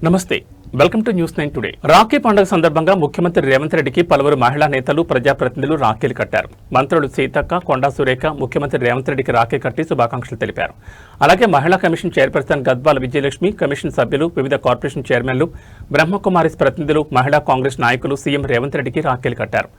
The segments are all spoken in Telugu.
నమస్తే welcome to news 9 today. Rakhi పండుగ సందర్భంగా ముఖ్యమంత్రి రేవంత్ రెడ్డికి పలువురు మహిళా నేతలు ప్రజాప్రతినిధులు రాఖీలు కట్టారు. మంత్రులు సీతక్క, కొండా సురేఖ ముఖ్యమంత్రి రేవంత్ రెడ్డికి రాఖీ కట్టి శుభాకాంక్షలు తెలిపారు. అలాగే మహిళా commission chairperson Gadwal Vijayalakshmi, commission సభ్యులు, వివిధ కార్పొరేషన్ చైర్మన్లు, బ్రహ్మకుమారిస్ ప్రతినిధులు, మహిళా కాంగ్రెస్ నాయకులు సీఎం రేవంత్ రెడ్డికి రాఖీలు కట్టారు.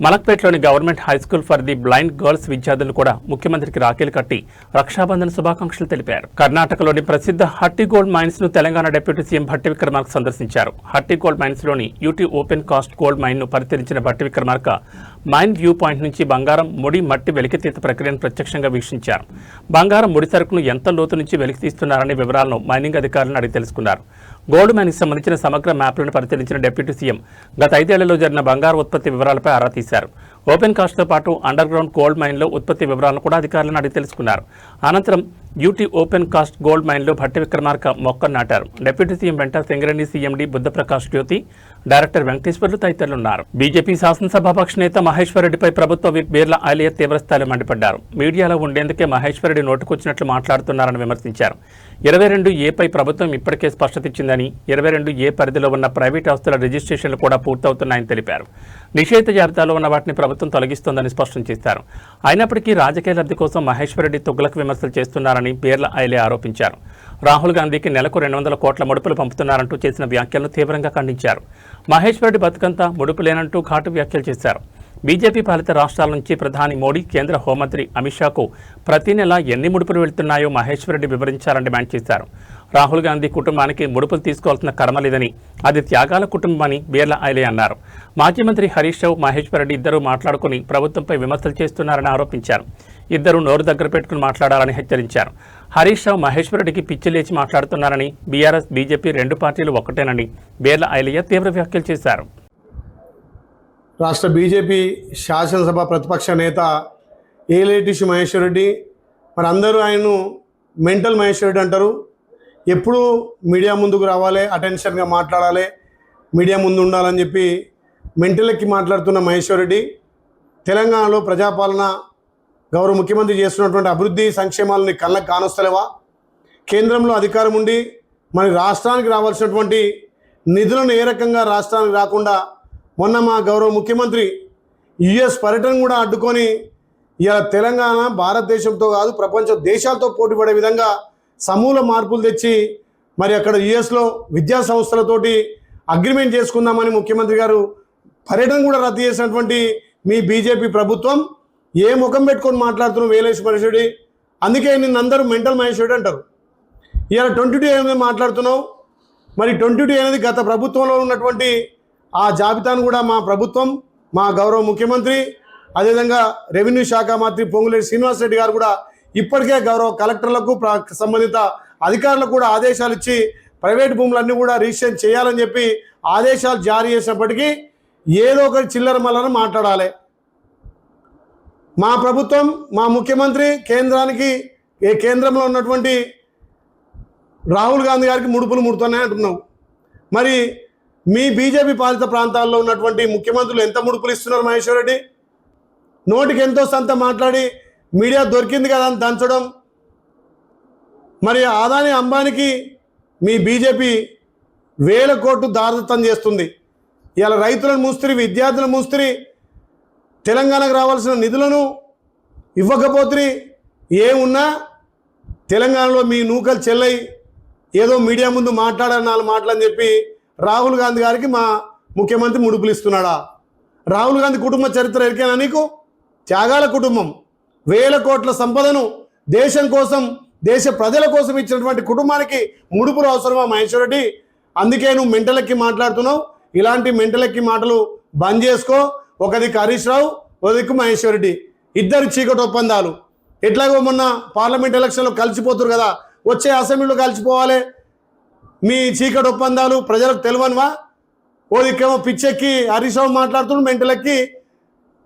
మలక్పేటలోని government high school for the blind girls విద్యార్థులు కూడా ముఖ్యమంత్రికి రాఖీలు కట్టి రక్షాబంధన్ శుభాకాంక్షలు తెలిపారు. కర్ణాటకలోని ప్రసిద్ధ హట్టి గోల్డ్ మైన్స్ ను తెలంగాణ డిప్యూటీ సీఎం భట్టి విక్రమార్క సందర్శించారు. హట్టి గోల్డ్ మైన్స్ లోని UT open cast gold mine ను పరిశీలించిన Bhatti Vikramarka mine view point నుంచి బంగారం, ముడి, మట్టి వెలికితీత ప్రక్రియను ప్రత్యక్షంగా వీక్షించారు. బంగారం, ముడి సరుకును ఎంత లోతు నుంచి వెలికితీస్తున్నారనే వివరాలను మైనింగ్ అధికారులను అడిగి తెలుసుకున్నారు. గోల్డ్ మైన్ కి సంబంధించిన సమగ్ర మ్యాప్లను పరిశీలించిన డిప్యూటీ సీఎం గత 5 ఏళ్లలో జరిగిన బంగారు ఉత్పత్తి వివరాలపై ఆరా తీశారు. ఓపెన్ కాస్ట్తో పాటు అండర్ గ్రౌండ్ గోల్డ్ మైన్లో ఉత్పత్తి వివరాలను కూడా అధికారులను అడిగి తెలుసుకున్నారు. అనంతరం యూటీ ఓపెన్ కాస్ట్ గోల్డ్ మైన్లో భట్టి విక్రమార్క మొక్కను నాటారు. డిప్యూటీ సీఎం వెంట సింగరేణి సీఎండీ బుద్ధప్రకాష్ జ్యోతి, డైరెక్టర్ వెంకటేశ్వర్లు తదితరులున్నారు. బీజేపీ శాసనసభాపక్ష నేత మహేశ్వర్ రెడ్డిపై ప్రభుత్వ విప్ బీర్ల ఐలయ్య తీవ్రస్థాయిలో మండిపడ్డారు. మీడియాలో ఉండేందుకే మహేశ్వర్ రెడ్డి నోటుకొచ్చినట్లు మాట్లాడుతున్నారని విమర్శించారు. 22A ప్రభుత్వం ఇప్పటికే స్పష్టత ఇచ్చిందని, 22A పరిధిలో ఉన్న ప్రైవేట్ ఆస్తుల రిజిస్ట్రేషన్లు కూడా పూర్తవుతున్నాయని తెలిపారు. నిషేధ జాబితాలో ఉన్న వాటిని ప్రభుత్వం తొలగిస్తోందని స్పష్టం చేశారు. అయినప్పటికీ రాజకీయ లబ్ధి కోసం మహేశ్వర్ రెడ్డి తుగ్లక్ విమర్శలు చేస్తున్నారని బీర్ల ఐలయ్య ఆరోపించారు. రాహుల్ గాంధీకి నెలకు 200 కోట్ల ముడుపులు పంపుతున్నారంటూ చేసిన వ్యాఖ్యలను తీవ్రంగా ఖండించారు. మహేశ్వర్ రెడ్డి బతుకంతా ముడుపు లేనంటూ ఘాటు వ్యాఖ్యలు చేశారు. బీజేపీ పాలిత రాష్ట్రాల నుంచి ప్రధాని మోడీ, కేంద్ర హోంమంత్రి అమిత్ షాకు ప్రతి నెల ఎన్ని ముడుపులు వెళ్తున్నాయో మహేశ్వర్ రెడ్డి వివరించాలని డిమాండ్ చేశారు. రాహుల్ గాంధీ కుటుంబానికి ముడుపులు తీసుకోవాల్సిన కర్మ లేదని, అది త్యాగాల కుటుంబమని బీర్ల ఐలయ్య అన్నారు. మాజీ మంత్రి హరీష్ రావు, మహేశ్వర్ రెడ్డి ఇద్దరూ మాట్లాడుకుని ప్రభుత్వంపై విమర్శలు చేస్తున్నారని ఆరోపించారు. ఇద్దరు నోరు దగ్గర పెట్టుకుని మాట్లాడాలని హెచ్చరించారు. హరీష్ రావు, మహేశ్వర్ రెడ్డికి పిచ్చి లేచి మాట్లాడుతున్నారని, బీఆర్ఎస్, బీజేపీ 2 పార్టీలు ఒక్కటేనని బీర్ల ఐలయ్య తీవ్ర వ్యాఖ్యలు చేశారు. రాష్ట్ర బీజేపీ శాసనసభ ప్రతిపక్ష నేత ఏలేటిషి మహేశ్వర్ రెడ్డి, మరి అందరూ ఆయన్ను మెంటల్ మహేశ్వర్ రెడ్డి అంటారు. ఎప్పుడూ మీడియా ముందుకు రావాలి, అటెన్షన్గా మాట్లాడాలి, మీడియా ముందు ఉండాలని చెప్పి మెంటల్ ఎక్కి మాట్లాడుతున్న మహేశ్వర్ రెడ్డి తెలంగాణలో ప్రజాపాలన గౌరవ ముఖ్యమంత్రి చేస్తున్నటువంటి అభివృద్ధి సంక్షేమాలని కళ్ళకు కానొస్తలేవా? కేంద్రంలో అధికారం ఉండి మరి రాష్ట్రానికి రావాల్సినటువంటి నిధులను ఏ రకంగా రాష్ట్రానికి రాకుండా మొన్న మా గౌరవ ముఖ్యమంత్రి యుఎస్ పర్యటన కూడా అడ్డుకొని ఇలా తెలంగాణ భారతదేశంతో కాదు ప్రపంచ దేశాలతో పోటీపడే విధంగా సమూల మార్పులు తెచ్చి మరి అక్కడ యుఎస్లో విద్యా సంస్థలతోటి అగ్రిమెంట్ చేసుకుందామని ముఖ్యమంత్రి గారు పర్యటన కూడా రద్దు చేసినటువంటి మీ బీజేపీ ప్రభుత్వం ఏ ముఖం పెట్టుకొని మాట్లాడుతున్నావు వేలేష్ మహేశ్వరి? అందుకే నిన్నందరూ మెంటల్ మహేశ్వరి అంటారు. ఇలా 22 అనేది మాట్లాడుతున్నావు. మరి 22 అనేది గత ప్రభుత్వంలో ఉన్నటువంటి ఆ జాబితాను కూడా మా ప్రభుత్వం, మా గౌరవ ముఖ్యమంత్రి, అదేవిధంగా రెవెన్యూ శాఖ మంత్రి పొంగులేటి శ్రీనివాసరెడ్డి గారు కూడా ఇప్పటికే గౌరవ కలెక్టర్లకు, సంబంధిత అధికారులకు కూడా ఆదేశాలు ఇచ్చి ప్రైవేట్ భూములన్నీ కూడా రిజిస్ట్రేషన్ చేయాలని చెప్పి ఆదేశాలు జారీ చేసినప్పటికీ ఏదో ఒకటి చిల్లర మల్లర మాట్లాడాలి. మా ప్రభుత్వం, మా ముఖ్యమంత్రి కేంద్రంలో ఉన్నటువంటి రాహుల్ గాంధీ గారికి ముడుపులు ముడుతున్నాయి అంటున్నావు. మరి మీ బీజేపీ పాలిత ప్రాంతాల్లో ఉన్నటువంటి ముఖ్యమంత్రులు ఎంత ముడుపులు ఇస్తున్నారు మహేశ్వర్ రెడ్డి? నోటికి ఎంతో సంత మాట్లాడి మీడియా దొరికింది కదా అని దంచడం. మరి అదాని, అంబానీకి మీ బీజేపీ 1000 కోట్లు దారదత్తం చేస్తుంది. ఇలా రైతులను మూస్తిరి, విద్యార్థులను మూస్తిరి, తెలంగాణకు రావాల్సిన నిధులను ఇవ్వకపోతే ఏమున్నా తెలంగాణలో మీ నూకలు చెల్లై ఏదో మీడియా ముందు మాట్లాడాలి 4 మాటలని చెప్పి రాహుల్ గాంధీ గారికి మా ముఖ్యమంత్రి ముడుపులు ఇస్తున్నాడా? రాహుల్ గాంధీ కుటుంబ చరిత్ర ఎరికేనా నీకు? త్యాగాల కుటుంబం. 1000 కోట్ల సంపదను దేశం కోసం, దేశ ప్రజల కోసం ఇచ్చినటువంటి కుటుంబానికి ముడుపులు అవసరమా మహేశ్వర్ రెడ్డి? అందుకే నువ్వు మెంటలెక్కి మాట్లాడుతున్నావు. ఇలాంటి మెంటలెక్కి మాటలు బంద్ చేసుకో. ఒక దిక్కు హరీష్ రావు, ఒక దిక్కు మహేశ్వర్ రెడ్డి, ఇద్దరు చీకటి ఒప్పందాలు. ఎట్లాగో మొన్న పార్లమెంట్ ఎలక్షన్లో కలిసిపోతురు కదా, వచ్చే అసెంబ్లీలో కలిసిపోవాలి. మీ చీకటి ఒప్పందాలు ప్రజలకు తెలియనివా? ఓ దిక్కేమో పిచ్చెక్కి హరీష్ రావు మాట్లాడుతున్నాడు, మెంటలెక్కి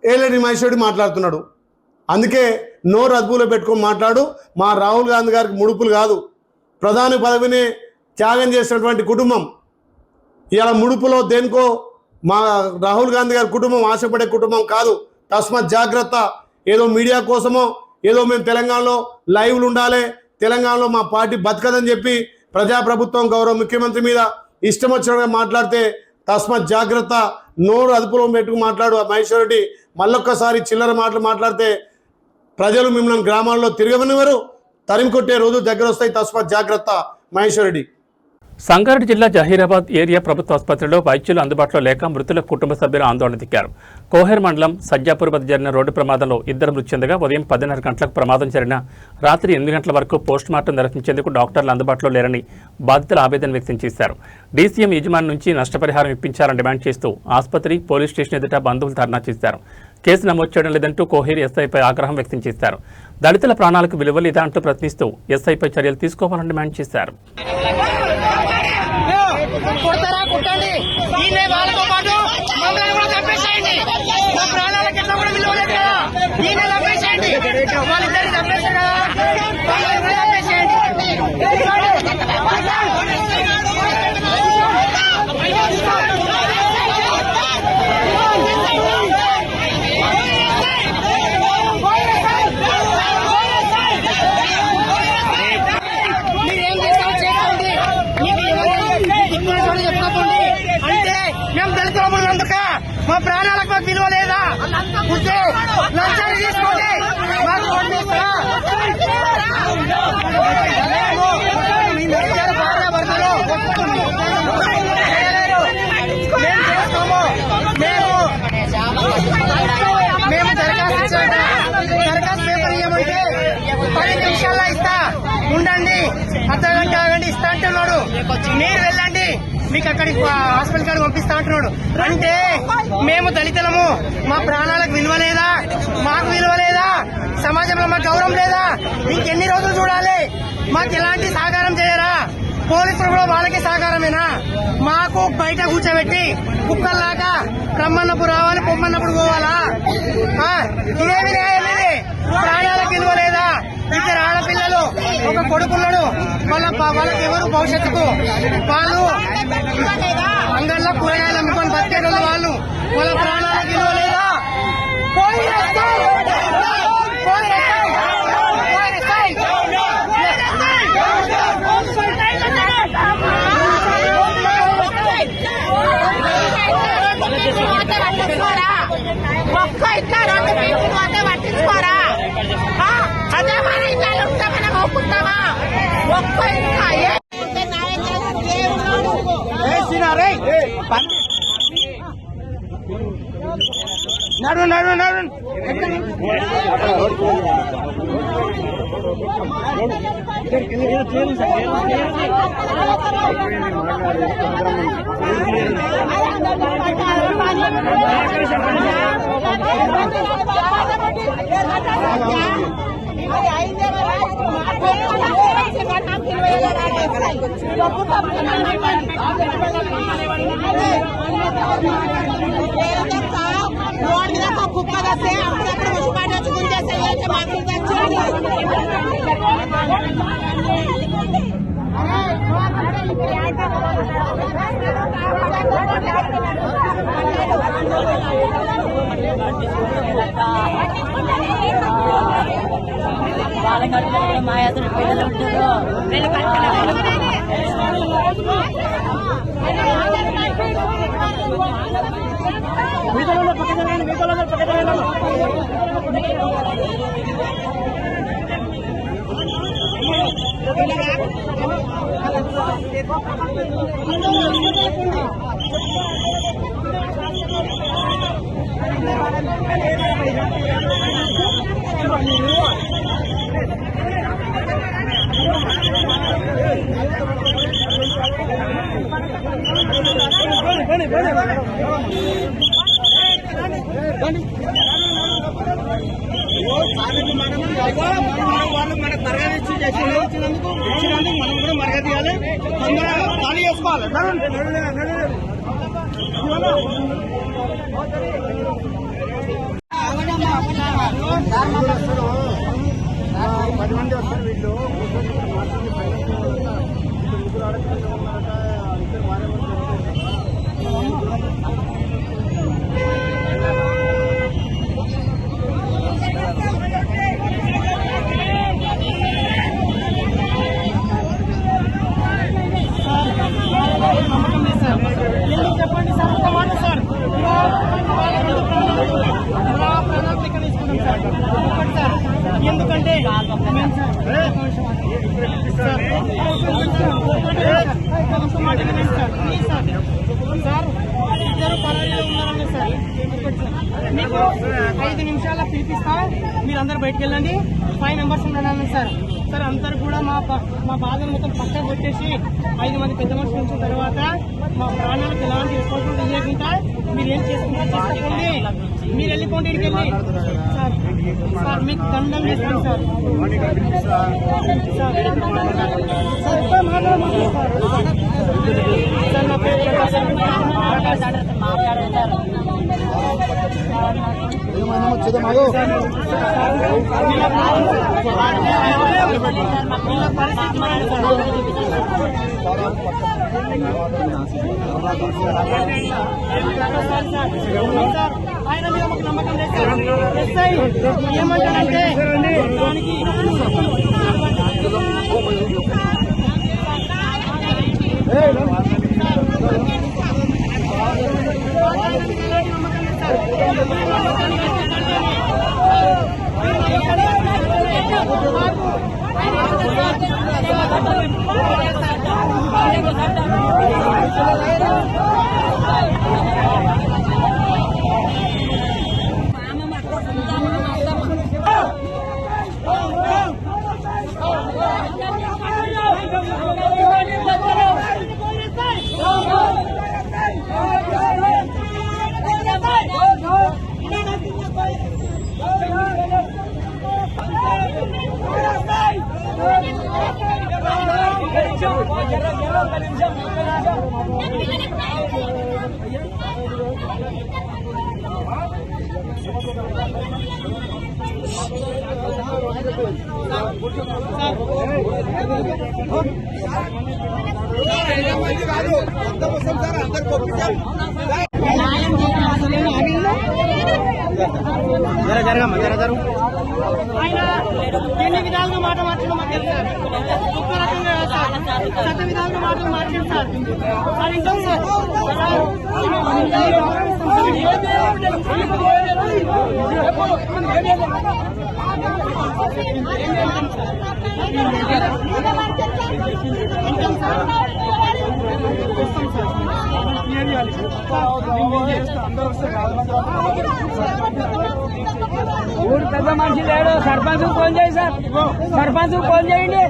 ఏలేటి మహేశ్వర్ రెడ్డి మాట్లాడుతున్నాడు. అందుకే నోరు అదుపులో పెట్టుకొని మాట్లాడు. మా రాహుల్ గాంధీ గారికి ముడుపులు కాదు, ప్రధాని పదవిని త్యాగం చేసినటువంటి కుటుంబం. ఇలా ముడుపులో దేనికో మా రాహుల్ గాంధీ గారి కుటుంబం ఆశపడే కుటుంబం కాదు. తస్మాత్ జాగ్రత్త. ఏదో మీడియా కోసమో, ఏదో మేము తెలంగాణలో లైవ్లు ఉండాలి, తెలంగాణలో మా పార్టీ బతకదని చెప్పి ప్రజాప్రభుత్వం గౌరవ ముఖ్యమంత్రి మీద ఇష్టం వచ్చినట్టుగా మాట్లాడితే తస్మత్ జాగ్రత్త, నోరు అదుపులో పెట్టుకు మాట్లాడు. మహేశ్వర్ రెడ్డి మళ్ళొక్కసారి చిల్లర మాటలు మాట్లాడితే ప్రజలు మిమ్మల్ని గ్రామాల్లో తిరగనివ్వరు, తరిమి కొట్టే రోజు దగ్గర వస్తాయి. తస్మత్ జాగ్రత్త మహేశ్వర్ రెడ్డి. సంగారెడ్డి జిల్లా జహీరాబాద్ ఏరియా ప్రభుత్వ ఆసుపత్రిలో వైద్యులు అందుబాటులో లేక మృతుల కుటుంబ సభ్యులు ఆందోళన దిగారు. కోహెర్ మండలం సజ్జాపూర్ వద్ద జరిగిన రోడ్డు ప్రమాదంలో 2 మృతి చెందగా ఉదయం 10:30 గంటలకు ప్రమాదం జరిగిన రాత్రి 8 గంటల వరకు పోస్టుమార్టం నిర్వహించేందుకు డాక్టర్లు అందుబాటులో లేరని బాధితులు ఆవేదన వ్యక్తం చేశారు. డీసీఎం యజమాని నుంచి నష్టపరిహారం ఇప్పించాలని డిమాండ్ చేస్తూ ఆసుపత్రి, పోలీస్ స్టేషన్ ఎదుట బంధువులు ధర్నా చేశారు. కేసు నమోదు చేయడం లేదంటూ కోహేర్ ఎస్ఐపై ఆగ్రహం వ్యక్తం చేశారు. దళితుల ప్రాణాలకు విలువ లేదా అంటూ ప్రశ్నిస్తూ ఎస్ఐపై చర్యలు తీసుకోవాలని డిమాండ్ చేశారు. మా ప్రాణాలకు మాకు విలువ లేదా? లంచాలు తీసుకోండి, మాకు మేము దరఖాస్తు పేపర్ ఇవ్వమంటే 10 నిమిషాల్లో ఇస్తా, ఉండండి, అర్ధగంట ఆగండి, ఇస్తా అంటున్నాడు. మీరు వెళ్ళండి, మీకు అక్కడికి హాస్పిటల్ కాడికి పంపిస్తా అంటున్నాడు. అంటే మేము దళితులము, మా ప్రాణాలకు విలువ లేదా? మాకు విలువ లేదా? సమాజంలో మాకు గౌరవం లేదా? ఇంకెన్ని రోజులు చూడాలి? మాకు ఎలాంటి సహకారం చేయరా? పోలీసులు కూడా వాళ్ళకి సహకారమేనా? మాకు బయట కూర్చోబెట్టి కుక్కల్లాగా రమ్మన్నప్పుడు రావాలి, పొమ్మన్నప్పుడు పోవాలా? ఇదేమి న్యాయం? ఇది ప్రాణాలకు విలువ లేదా? 2 ఆడపిల్లలు, ఒక కొడుకున్నాడు, వాళ్ళకి ఎవరు భవిష్యత్తుకు వాళ్ళు అంగళ్ళ కూరగాయలు అమ్ముకొని బతికేట వాళ్ళు, వాళ్ళ ప్రాణాలకు విలువ లేదా? ఒక్క ఇట్లా 2 పీపుల్ పోతే పట్టించుకోరా? అదే మన ఇళ్ళలో ఉంటే మనం ఒప్పుకుంటామా? ఒక్క నడు నడు నడు కుక్క వస్తే అప్పుడప్పుడు మున్సిపాలిటీ గుంజేస్తే మాకు వాళ్ళ కడుపులో మా ఎదురు పిల్లలు ఉంటారు. వాళ్ళు మనకు మర్యాద ఇచ్చినందుకు మనం కూడా మర్యాద ఇవ్వాలి. తొందరగా ఖాళీ చేసుకోవాలి. 10 మంది వస్తారు వీళ్ళు. నమ్మకం ఎందుకంటే సార్ ఇద్దరు పరారీలో ఉన్నారండి సార్. మీకు 5 నిమిషాల్లో పిలిపిస్తా, మీరందరూ బయటకు వెళ్ళండి. 5 మెంబర్స్ ఉన్నాను సార్. సార్ అందరు కూడా మా బాధను మొత్తం పక్కన పెట్టేసి 5 మంది పెద్ద మనుషులు వచ్చిన తర్వాత మా ప్రాణాలకు ఎలాంటి రెస్పాన్సిబిలిటీ ఇవ్వకుండా మీరు ఏం చేసుకుంటారు చేసుకోండి. మీరు వెళ్ళిపోండి ఇక్కడికి వెళ్ళి. సార్ సార్ మీకు దండం చేస్తాను సార్. సార్ నా పేరు ఆయన మీద మాకు నమ్మకం లేదు సార్. ఎస్ఐ ఏమంటారంటే దానికి ఆయన ఎన్ని విధాలుగా మాట మార్చడం మాకు తెలుసు సార్. ఒక్క రకంగా సార్ శత విధాలుగా మాటలు మార్చాడు సార్. సార్ ఇంకా సార్ ఊరు పెద్ద మనిషి లేడు, సర్పంచ్ ఫోన్ చేయి సార్, సర్పంచ్ ఫోన్ చేయండి.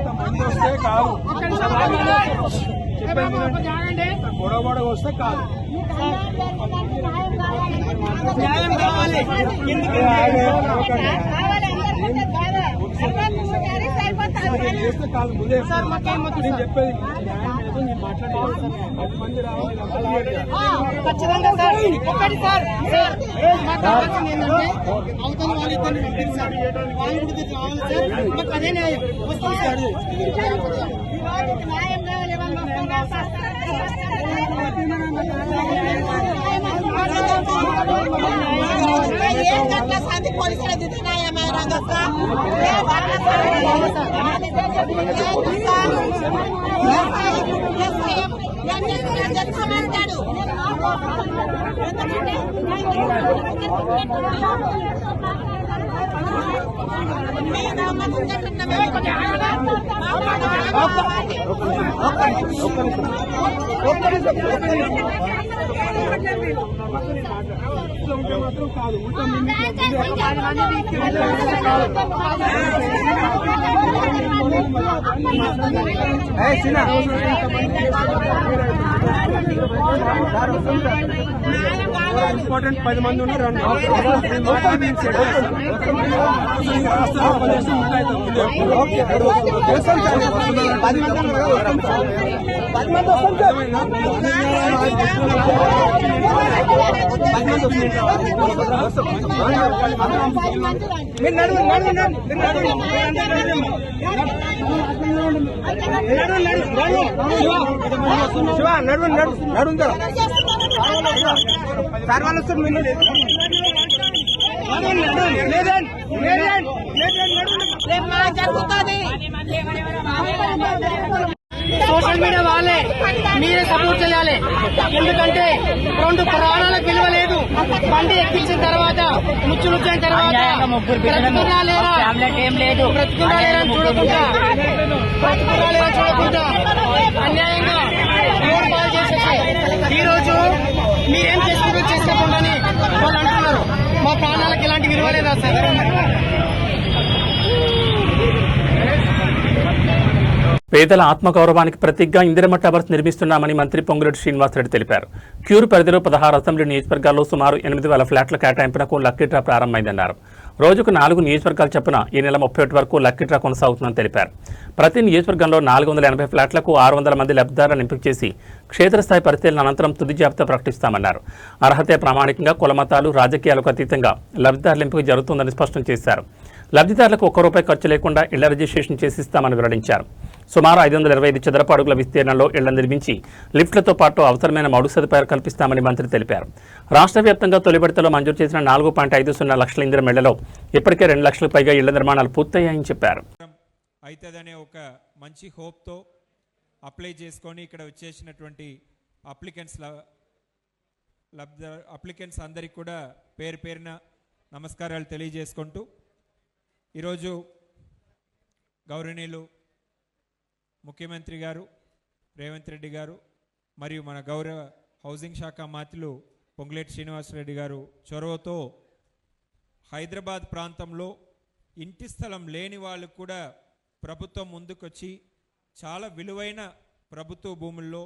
గొడవ వస్తే కాదు, న్యాయం కావాలి. సార్ మాకేమొద్దు చెప్పేది ఖచ్చితంగా సార్. ఒక్కటి సార్ మాకు కావాల్సింది ఏంటంటే అవతల వాళ్ళిద్దరిని పంపించారు, వాళ్ళు కూడా కావాలి సార్. మాకు అదే న్యాయం వస్తుంది సార్. న్యాయం కావాలి. మాత్రం కాదు, ఇంపార్టెంట్ 10 మంది ఉన్నారు. జరుగుతుంది. సోషల్ మీడియా వాళ్ళే మీరే సపోర్ట్ చేయాలి. ఎందుకంటే 2 ప్రాణాలకు విలువ లేదు. బండి ఎక్కించిన తర్వాత నుచ్చైన తర్వాత బ్రతుకున్నా లేరా చూడకుండా అన్యాయంగా రోడ్డు పాలు చేసేసి ఈ రోజు మీరేం చేసుకుంటూ చేసుకోకుండా వాళ్ళు అంటున్నారు. మా ప్రాణాలకు ఎలాంటి విలువ లేదా సార్? పేదల ఆత్మగౌరవానికి ప్రతీకగా ఇందిరమ్మ టవర్స్ నిర్మిస్తున్నామని మంత్రి పొంగులేటి శ్రీనివాసరెడ్డి తెలిపారు. క్యూర్ పరిధిలో 16 అసెంబ్లీ నియోజకవర్గాల్లో సుమారు 8,000 ఫ్లాట్ల కేటాయింపునకు లక్కీ డ్రా ప్రారంభమైందన్నారు. రోజుకు 4 నియోజకవర్గాలు చొప్పున ఈ నెల 31 వరకు లక్కీ డ్రా కొనసాగుతుందని తెలిపారు. ప్రతి నియోజకవర్గంలో 480 ఫ్లాట్లకు 600 మంది లబ్ధిదారులను ఎంపిక చేసి క్షేత్రస్థాయి పరిశీలన అనంతరం తుది జాబితా ప్రకటిస్తామన్నారు. అర్హతే ప్రామాణికంగా కులమతాలు రాజకీయాలకు అతీతంగా లబ్ధిదారుల ఎంపిక జరుగుతుందని స్పష్టం చేశారు. లబ్ధిదారులకు ₹1 ఖర్చు లేకుండా ఇళ్ల రిజిస్ట్రేషన్ చేసిస్తామని వెల్లడించారు. సుమారు 525 చదరపు అడుగుల విస్తీర్ణంలో ఇళ్ల నిర్మించి లిఫ్ట్లతో పాటు అవసరమైన మౌలిక సదుపాయాలు కల్పిస్తామని మంత్రి తెలిపారు. రాష్ట్ర వ్యాప్తంగా తొలి విడతలో మంజూరు చేసిన 4.50 లక్షల ఇందిరమ్మ ఇళ్లలో ఇప్పటికే 2 లక్షలకు పైగా ఇళ్ల నిర్మాణాలు పూర్తయ్యాయని చెప్పారు. అవుతుందనే ఒక మంచి హోప్తో అప్లై చేసుకొని ఇక్కడ వచ్చేసినటువంటి అప్లికెంట్స్ అందరికీ కూడా పేరు పేరున నమస్కారాలు తెలియజేసుకుంటూ ఈరోజు గౌరవనీయులు ముఖ్యమంత్రి గారు రేవంత్ రెడ్డి గారు మరియు మన గౌరవ హౌసింగ్ శాఖ మంత్రులు పొంగులేటి శ్రీనివాసరెడ్డి గారు చొరవతో హైదరాబాద్ ప్రాంతంలో ఇంటి స్థలం లేని వాళ్ళు కూడా ప్రభుత్వం ముందుకొచ్చి చాలా విలువైన ప్రభుత్వ భూముల్లో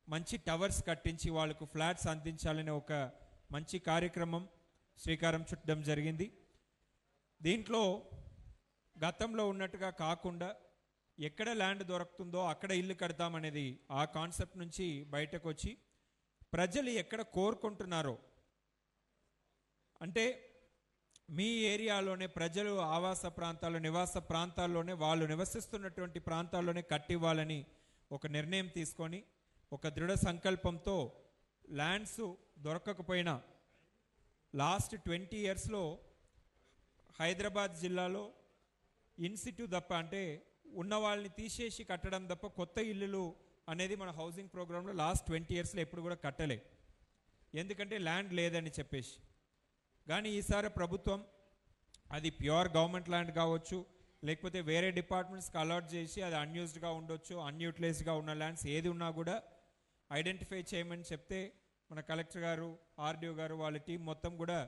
మంచి టవర్స్ కట్టించి వాళ్ళకు ఫ్లాట్స్ అందించాలనే ఒక మంచి కార్యక్రమం శ్రీకారం చుట్టడం జరిగింది. దీంట్లో గతంలో ఉన్నట్టుగా కాకుండా ఎక్కడ ల్యాండ్ దొరుకుతుందో అక్కడ ఇల్లు కడతామనేది ఆ కాన్సెప్ట్ నుంచి బయటకు వచ్చి ప్రజలు ఎక్కడ కోరుకుంటున్నారో అంటే మీ ఏరియాలోనే ప్రజలు ఆవాస ప్రాంతాల్లో నివాస ప్రాంతాల్లోనే వాళ్ళు నివసిస్తున్నటువంటి ప్రాంతాల్లోనే కట్టివ్వాలని ఒక నిర్ణయం తీసుకొని ఒక దృఢ సంకల్పంతో ల్యాండ్స్ దొరకకపోయినా లాస్ట్ 20 ఇయర్స్లో హైదరాబాద్ జిల్లాలో ఇన్సిట్యూ తప్ప అంటే ఉన్న వాళ్ళని తీసేసి కట్టడం తప్ప కొత్త ఇల్లులు అనేది మన హౌసింగ్ ప్రోగ్రాంలో లాస్ట్ 20 ఇయర్స్లో ఎప్పుడు కూడా కట్టలే. ఎందుకంటే ల్యాండ్ లేదని చెప్పేసి. కానీ ఈసారి ప్రభుత్వం అది ప్యూర్ గవర్నమెంట్ ల్యాండ్ కావచ్చు, లేకపోతే వేరే డిపార్ట్మెంట్స్కి అలాట్ చేసి అది అన్యూజ్డ్గా ఉండొచ్చు, అన్యూటిలైజ్డ్గా ఉన్న ల్యాండ్స్ ఏది ఉన్నా కూడా ఐడెంటిఫై చేయమని చెప్తే మన కలెక్టర్ గారు ఆర్డీఓ గారు వాళ్ళ టీం మొత్తం కూడా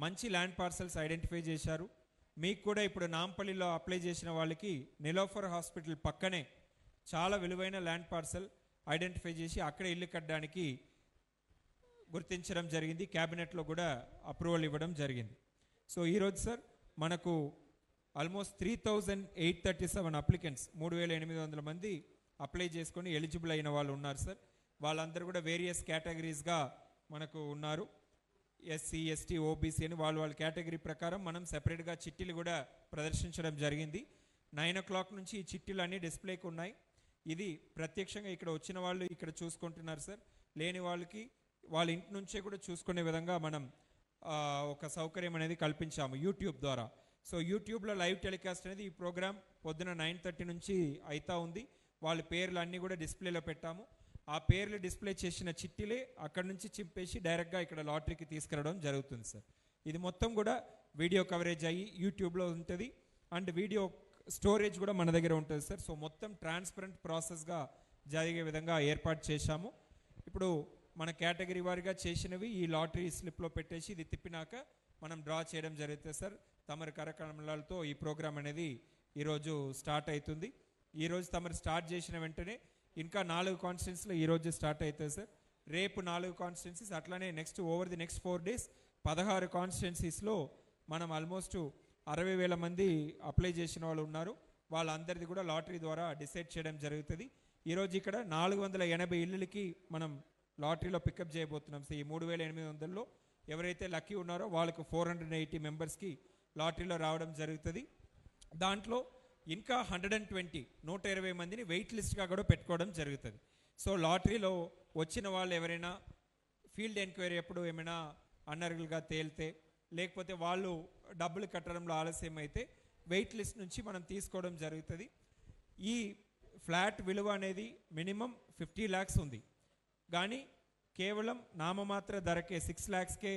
మంచి ల్యాండ్ పార్సల్స్ ఐడెంటిఫై చేశారు. మీకు కూడా ఇప్పుడు నాంపల్లిలో అప్లై చేసిన వాళ్ళకి నిలోఫర్ హాస్పిటల్ పక్కనే చాలా విలువైన ల్యాండ్ పార్సల్ ఐడెంటిఫై చేసి అక్కడ ఇల్లు కట్టడానికి గుర్తించడం జరిగింది. క్యాబినెట్లో కూడా అప్రూవల్ ఇవ్వడం జరిగింది. సో ఈరోజు సార్ మనకు ఆల్మోస్ట్ 3,837 అప్లికెంట్స్ 3,800 మంది అప్లై చేసుకొని ఎలిజిబుల్ అయిన వాళ్ళు ఉన్నారు సార్. వాళ్ళందరూ కూడా వేరియస్ కేటగిరీస్గా మనకు ఉన్నారు. ఎస్సీ ఎస్టీ ఓబీసీ అని వాళ్ళ కేటగిరీ ప్రకారం మనం సెపరేట్గా చిట్టీలు కూడా ప్రదర్శించడం జరిగింది. 9 o'clock నుంచి ఈ చిట్టీలు అన్నీ డిస్ప్లేకి ఉన్నాయి. ఇది ప్రత్యక్షంగా ఇక్కడ వచ్చిన వాళ్ళు ఇక్కడ చూసుకుంటున్నారు సార్. లేని వాళ్ళకి వాళ్ళ ఇంటి నుంచే కూడా చూసుకునే విధంగా మనం ఒక సౌకర్యం అనేది కల్పించాము యూట్యూబ్ ద్వారా. సో యూట్యూబ్లో లైవ్ టెలికాస్ట్ అనేది ఈ ప్రోగ్రామ్ పొద్దున 9:30 నుంచి అవుతా ఉంది. వాళ్ళ పేర్లు అన్నీ కూడా డిస్ప్లేలో పెట్టాము. ఆ పేర్లు డిస్ప్లే చేసిన చిట్టీలే అక్కడి నుంచి చింపేసి డైరెక్ట్గా ఇక్కడ లాటరీకి తీసుకురావడం జరుగుతుంది సార్. ఇది మొత్తం కూడా వీడియో కవరేజ్ అయ్యి యూట్యూబ్లో ఉంటుంది అండ్ వీడియో స్టోరేజ్ కూడా మన దగ్గర ఉంటుంది సార్. సో మొత్తం ట్రాన్స్పరెంట్ ప్రాసెస్గా జరిగే విధంగా ఏర్పాటు చేశాము. ఇప్పుడు మన కేటగిరీ వారిగా చేసినవి ఈ లాటరీ స్లిప్లో పెట్టేసి ఇది తిప్పినాక మనం డ్రా చేయడం జరుగుతుంది సార్. తమరి కార్యక్రమాలతో ఈ ప్రోగ్రామ్ అనేది ఈరోజు స్టార్ట్ అవుతుంది. ఈరోజు తమరు స్టార్ట్ చేసిన వెంటనే ఇంకా 4 కాన్స్టిట్యున్సీలో ఈరోజు స్టార్ట్ అవుతుంది సార్. రేపు 4 కాన్స్టిట్యున్సీస్ అట్లానే next over the next 4 days 16 కాన్స్టిట్యున్సీస్లో మనం ఆల్మోస్ట్ 60,000 మంది అప్లై చేసిన వాళ్ళు ఉన్నారు. వాళ్ళందరిది కూడా లాటరీ ద్వారా డిసైడ్ చేయడం జరుగుతుంది. ఈరోజు ఇక్కడ 480 ఇళ్ళకి మనం లాటరీలో పికప్ చేయబోతున్నాం సార్. ఈ 3,800లో ఎవరైతే లక్కీ ఉన్నారో వాళ్ళకు 480 మెంబర్స్కి లాటరీలో రావడం జరుగుతుంది. దాంట్లో ఇంకా 120 మందిని వెయిట్ లిస్ట్గా కూడా పెట్టుకోవడం జరుగుతుంది. సో లాటరీలో వచ్చిన వాళ్ళు ఎవరైనా ఫీల్డ్ ఎంక్వైరీ ఎప్పుడు ఏమైనా అనర్హులుగా తేలితే లేకపోతే వాళ్ళు డబ్బులు కట్టడంలో ఆలస్యం అయితే వెయిట్ లిస్ట్ నుంచి మనం తీసుకోవడం జరుగుతుంది. ఈ ఫ్లాట్ విలువ అనేది మినిమం 50 lakhs ఉంది, కానీ కేవలం నామమాత్ర ధరకే 6 lakhsకే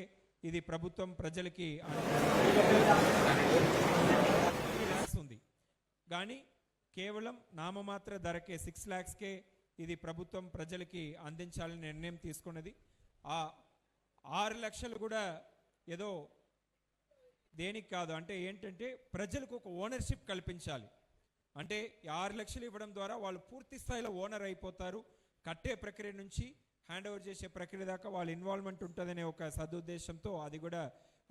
ఇది ప్రభుత్వం ప్రజలకి ఉంది, కానీ కేవలం నామమాత్ర ధరకే 6 lakhsకే ఇది ప్రభుత్వం ప్రజలకి అందించాలని నిర్ణయం తీసుకున్నది. ఆ 6 లక్షలు కూడా ఏదో దేనికి కాదు, అంటే ఏంటంటే ప్రజలకు ఒక ఓనర్షిప్ కల్పించాలి. అంటే 6 లక్షలు ఇవ్వడం ద్వారా వాళ్ళు పూర్తి స్థాయిలో ఓనర్ అయిపోతారు. కట్టే ప్రక్రియ నుంచి హ్యాండ్ ఓవర్ చేసే ప్రక్రియ దాకా వాళ్ళ ఇన్వాల్వ్మెంట్ ఉంటుందనే ఒక సదుద్దేశంతో అది కూడా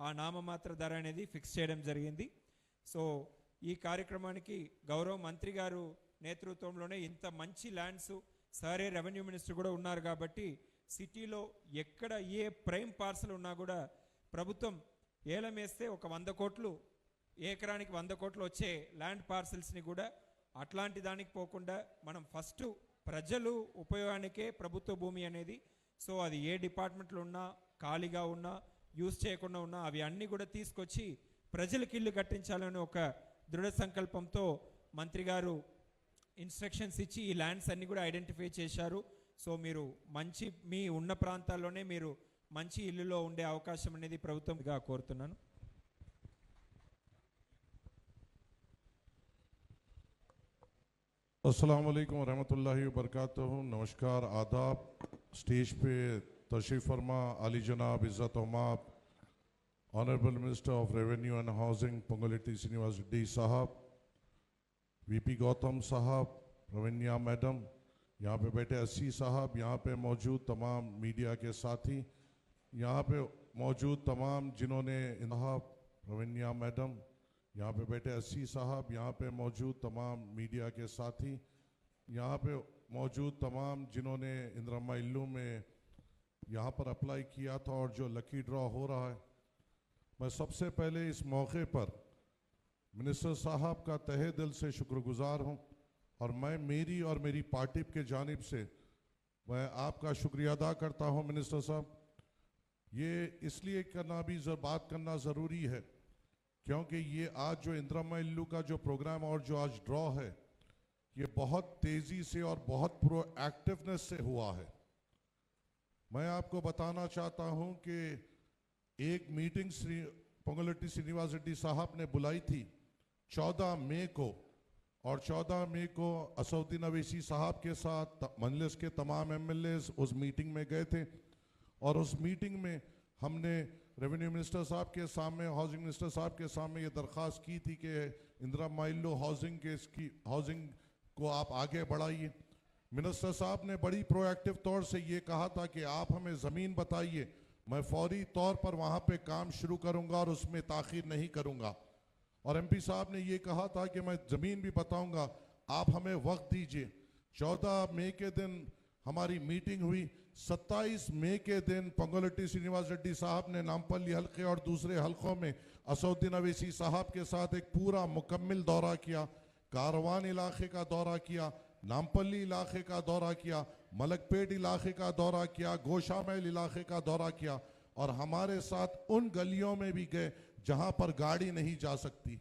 ఆ నామమాత్ర ధర అనేది ఫిక్స్ చేయడం జరిగింది. సో ఈ కార్యక్రమానికి గౌరవ మంత్రి గారు నేతృత్వంలోనే ఇంత మంచి ల్యాండ్స్, సరే రెవెన్యూ మినిస్టర్ కూడా ఉన్నారు కాబట్టి సిటీలో ఎక్కడ ఏ ప్రైమ్ పార్సల్ ఉన్నా కూడా ప్రభుత్వం ఏలం వేస్తే ఒక 100 కోట్లు, ఎకరానికి 100 కోట్లు వచ్చే ల్యాండ్ పార్సల్స్ని కూడా అట్లాంటి దానికి పోకుండా మనం ఫస్ట్ ప్రజలు ఉపయోగానికే ప్రభుత్వ భూమి అనేది, సో అది ఏ డిపార్ట్మెంట్లో ఉన్నా ఖాళీగా ఉన్నా యూజ్ చేయకుండా ఉన్నా అవి అన్నీ కూడా తీసుకొచ్చి ప్రజలకు ఇల్లు కట్టించాలని ఒక దృఢ సంకల్పంతో మంత్రి గారు ఇన్స్ట్రక్షన్స్ ఇచ్చి ఈ ల్యాండ్స్ అన్ని కూడా ఐడెంటిఫై చేశారు. సో మీరు మంచి మీ ఉన్న ప్రాంతాల్లోనే మీరు మంచి ఇల్లులో ఉండే అవకాశం అనేది ప్రభుత్వంగా కోరుతున్నాను. अस्सलाम वालेकुम रहमतुल्लाहि व बरकातहू। नमस्कार, आदाब। स्टेज पे तशरीफ फरमा आली जनाब इज़्ज़त उमाब honourable minister of revenue and housing Ponguleti Srinivas Reddy साहब, वीपी गौतम साहब, रविन्या मैडम, यहाँ पे बैठे अस्सी साहब, यहाँ पे मौजूद तमाम मीडिया के साथी, यहाँ पे मौजूद तमाम जिन्होंने रविन्या मैडम, यहाँ पे बैठे अस्सी साहब, यहाँ पे मौजूद तमाम मीडिया के साथी, यहाँ पे मौजूद तमाम जिन्होंने इंदिरा इल्लू में यहाँ पर अप्लाई किया था और जो लकी ड्रॉ हो रहा है, मैं सबसे पहले इस मौके पर मिनिस्टर साहब का तहे दिल से शुक्रगुजार हूँ और मैं मेरी और मेरी पार्टी के जानिब से मैं आपका शुक्रिया अदा करता हूँ। मिनिस्टर साहब, ये इसलिए करना भी बात करना ज़रूरी है क्योंकि ये आज जो इंदिरा इल्लू का जो प्रोग्राम और जो आज ड्रॉ है ये बहुत तेज़ी से और बहुत प्रोएक्टिवनेस से हुआ है। मैं आपको बताना चाहता हूँ कि एक मीटिंग पोंगुलेटी श्रीनिवास रेड्डी साहब ने बुलाई थी 14 मई को, और 14 मई को असउद्दीन अवैसी साहब के साथ मजलिस के तमाम MLAs उस मीटिंग में गए थे और उस मीटिंग में हमने रेवेन्यू मिनिस्टर साहब के सामने, हाउसिंग मिनिस्टर साहब के सामने ये दरख्वास्त की थी कि इंदिरा इल्लू हाउसिंग को आप आगे बढ़ाइए। मिनिस्टर साहब ने बड़ी प्रोएक्टिव तौर से ये कहा था कि आप हमें ज़मीन बताइए, मैं फौरी तौर पर वहाँ पे काम शुरू करूँगा और उसमें ताख़ीर नहीं करूँगा। और MP साहब ने ये कहा था कि मैं ज़मीन भी बताऊँगा, आप हमें वक्त दीजिए। 14 मई के दिन हमारी मीटिंग हुई। 27 मई के दिन पोंगुलेटी श्रीनिवास रेड्डी साहब ने नामपल्ली हल्के और दूसरे हल्कों में असउद्दीन अवैसी साहब के साथ एक पूरा मुकम्मल दौरा किया, कारवान इलाके का दौरा किया, नामपल्ली इलाके का दौरा किया, मलकपेट इलाके का दौरा किया, गोशामैल इलाके का दौरा किया और हमारे साथ उन गलियों में भी गए जहां पर गाड़ी नहीं जा सकती।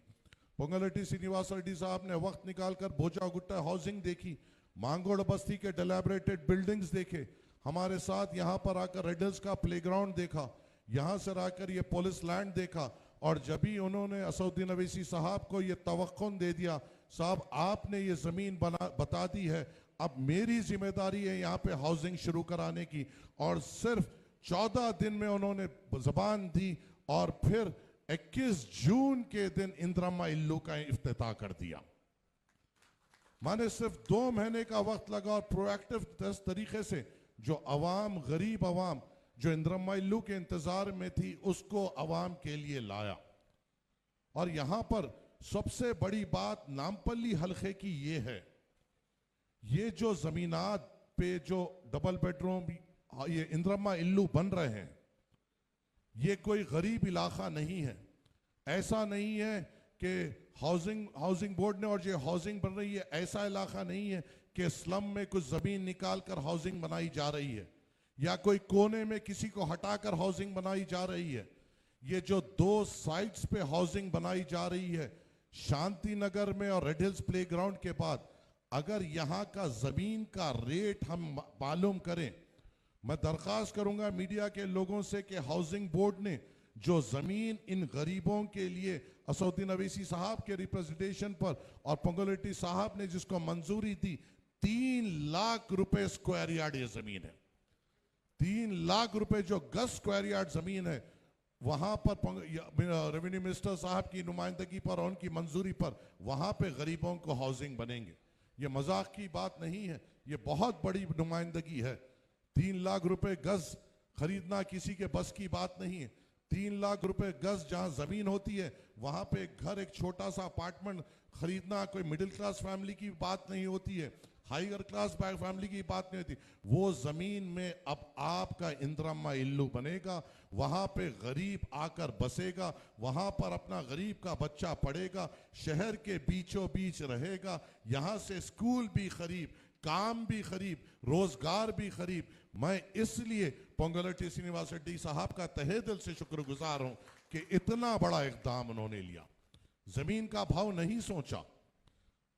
पोंगुलेटी श्रीनिवास रेड्डी साहब ने वक्त निकालकर भोजा गुट्टा हाउसिंग देखी, मांगोड़ बस्ती के डिलैबरेटेड बिल्डिंग्स देखे, हमारे साथ यहाँ पर आकर रेडल्स का प्लेग्राउंड देखा, यहाँ से आकर ये पुलिस लैंड देखा और जब भी उन्होंने असउद्दीन अवैसी साहब को ये तवक्कुन दे दिया, साहब आपने ये ज़मीन बता दी है, अब मेरी जिम्मेदारी है यहाँ पे हाउसिंग शुरू कराने की। और सिर्फ 14 दिन में उन्होंने ज़बान दी और फिर 21 जून के दिन इंदिरा इल्लू का इफ्तिताह कर दिया। माने सिर्फ 2 महीने का वक्त लगा और प्रोएक्टिव तरीके से जो अवाम, गरीब अवाम जो इंदिरा इल्लू के इंतजार में थी उसको अवाम के लिए लाया। और यहां पर सबसे बड़ी बात नामपल्ली हल्के की ये है, ये जो जमीनात पे जो डबल बेडरूम ये इंदिरा इल्लू बन रहे हैं, ये कोई गरीब इलाका नहीं है। ऐसा नहीं है कि हाउसिंग बोर्ड ने और जो हाउसिंग बन रही है ऐसा इलाका नहीं है कि स्लम में कुछ ज़मीन निकाल कर हाउसिंग बनाई जा रही है या कोई कोने में किसी को हटाकर हाउसिंग बनाई जा रही है। ये जो 2 साइट्स पे हाउसिंग बनाई जा रही है, शांति नगर में और रेड हिल्स प्लेग्राउंड के बाद, अगर यहाँ का जमीन का रेट हम मालूम करें, मैं दरखास्त करूंगा मीडिया के लोगों से कि हाउसिंग बोर्ड ने जो जमीन इन गरीबों के लिए असदुद्दीन अवैसी साहब के रिप्रेजेंटेशन पर और पंगोलेटी साहब ने जिसको मंजूरी दी, 3 लाख रुपए स्क्वायर यार्ड ये जमीन है। 3 लाख रुपए जो गज स्क्वायर यार्ड जमीन है, वहां पर रेवेन्यू मिनिस्टर साहब की नुमाइंदगी पर और उनकी मंजूरी पर वहां पे गरीबों को हाउसिंग बनेंगे। ये मजाक की बात नहीं है, ये बहुत बड़ी नुमाइंदगी है। 3 लाख रुपए गज खरीदना किसी के बस की बात नहीं है। 3 लाख रुपए गज जहां जमीन होती है, वहां पे एक घर, एक छोटा सा अपार्टमेंट खरीदना कोई मिडिल क्लास फैमिली की बात नहीं होती है, हायर क्लास फैमिली की बात नहीं होती। वो जमीन में अब आपका इंदिरम्मा इल्लू बनेगा, वहां पे गरीब आकर बसेगा, वहां पर अपना गरीब का बच्चा पढ़ेगा, शहर के बीचों बीच रहेगा, यहां से स्कूल भी करीब, काम भी करीब, रोजगार भी करीब। मैं इसलिए पोंगुलेटी श्रीनिवास रेड्डी साहब का तहे दिल से शुक्रगुजार हूं कि इतना बड़ा इकदाम उन्होंने लिया। जमीन का भाव नहीं सोचा।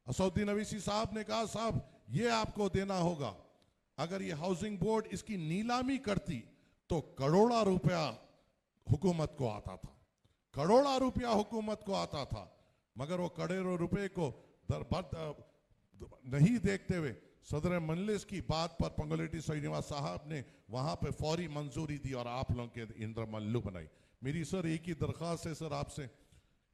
असदुद्दीन अवैसी साहब ने कहा, साहब ये आपको देना होगा। अगर ये हाउसिंग बोर्ड इसकी नीलामी करती तो करोड़ा रुपया हुकूमत को आता था, करोड़ा रुपया हुकूमत को आता था। मगर वो करोड़ों रुपए को नहीं देखते हुए सदर मजलिस की बात पर पोंगुलेटी श्रीनिवास साहब ने वहां पे फौरी मंजूरी दी और आप लोगों के इंदिरम्मा इल्लू बनाई। मेरी सर एक ही दरख्वास्त है सर आपसे,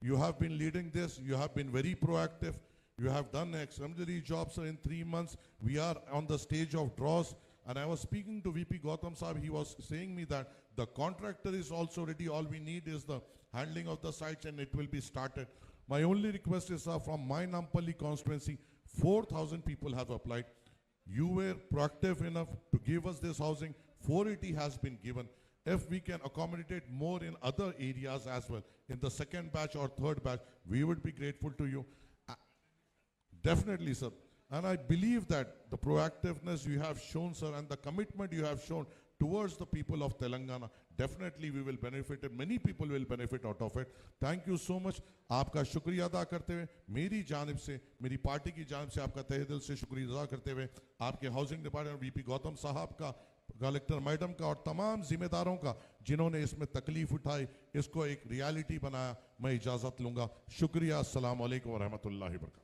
you have been leading this, you have been very proactive, you have done an exemplary job sir. In 3 months we are on the stage of draws, and I was speaking to VP Gautam Saab. He was saying me that the contractor is also ready, all we need is the handling of the sites and it will be started. My only request is from my Nampally constituency, 4,000 people have applied. You were proactive enough to give us this housing. 480 has been given. If we can accommodate more in other areas as well, in the second batch or third batch, we would be grateful to you. Definitely, sir. And I believe that the proactiveness you have shown, sir, and the commitment you have shown towards the people of Telangana, definitely we will benefit and many people will benefit out of it. Thank you so much. आपका शुक्रिया अदा करते हुए मेरी जानिब से, मेरी पार्टी की जानिब से आपका तहे दिल से शुक्रिया अदा करते हुए आपके हाउसिंग डिपार्टमेंट वीपी गौतम साहब का, कलेक्टर मैडम का और तमाम जिम्मेदारों का जिन्होंने इसमें तकलीफ उठाई, इसको एक रियलिटी बनाया, मैं इजाजत लूंगा। शुक्रिया। अस्सलाम वालेकुम व रहमतुल्लाहि व बरकातहू।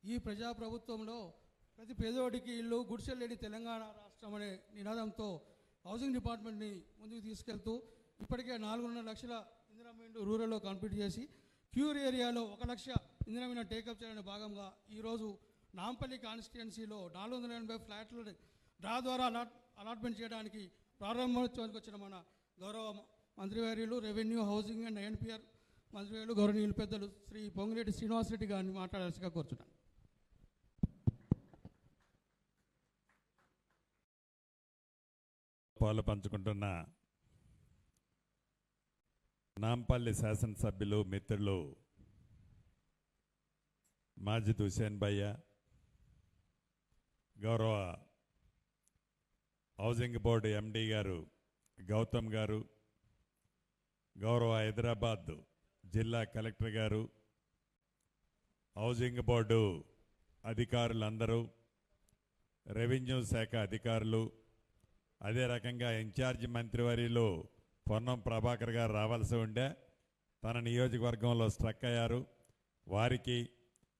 ఈ ప్రజాప్రభుత్వంలో ప్రతి పేదోడికి ఇల్లు, గుడిసెలు లేని తెలంగాణ రాష్ట్రం అనే నినాదంతో హౌసింగ్ డిపార్ట్మెంట్ని ముందుకు తీసుకెళ్తూ ఇప్పటికే 4.5 లక్షల ఇందిరమ్మ ఇండ్లు రూరల్లో కంప్లీట్ చేసి క్యూర్ ఏరియాలో 1 లక్ష ఇందిరమ్మ ఇండ్లు టేకప్ చేయడానికి భాగంగా ఈరోజు నాంపల్లి కాన్స్టిట్యుయెన్సీలో 480 ఫ్లాట్లను డ్రా ద్వారా అలాట్మెంట్ చేయడానికి ప్రారంభోత్సవానికి వచ్చిన మన గౌరవ మంత్రివర్యులు రెవెన్యూ, హౌసింగ్ అండ్ ఎన్పిఆర్ మంత్రివర్యులు గౌరవనీయులు పెద్దలు శ్రీ పొంగులేటి శ్రీనివాస్ రెడ్డి గారిని మాట్లాడాల్సిగా కోరుచున్నాను. పాలు పంచుకుంటున్న నాంపల్లి శాసనసభ్యులు మిత్రులు మాజిద్ హుసేన్ భయ్య, గౌరవ హౌసింగ్ బోర్డు ఎండి గారు గౌతమ్ గారు, గౌరవ హైదరాబాద్ జిల్లా కలెక్టర్ గారు, హౌసింగ్ బోర్డు అధికారులందరూ, రెవెన్యూ శాఖ అధికారులు, అదే రకంగా ఇన్ఛార్జి మంత్రివర్యులు పొన్నం ప్రభాకర్ గారు రావాల్సి ఉండే తన నియోజకవర్గంలో స్ట్రక్ అయ్యారు, వారికి,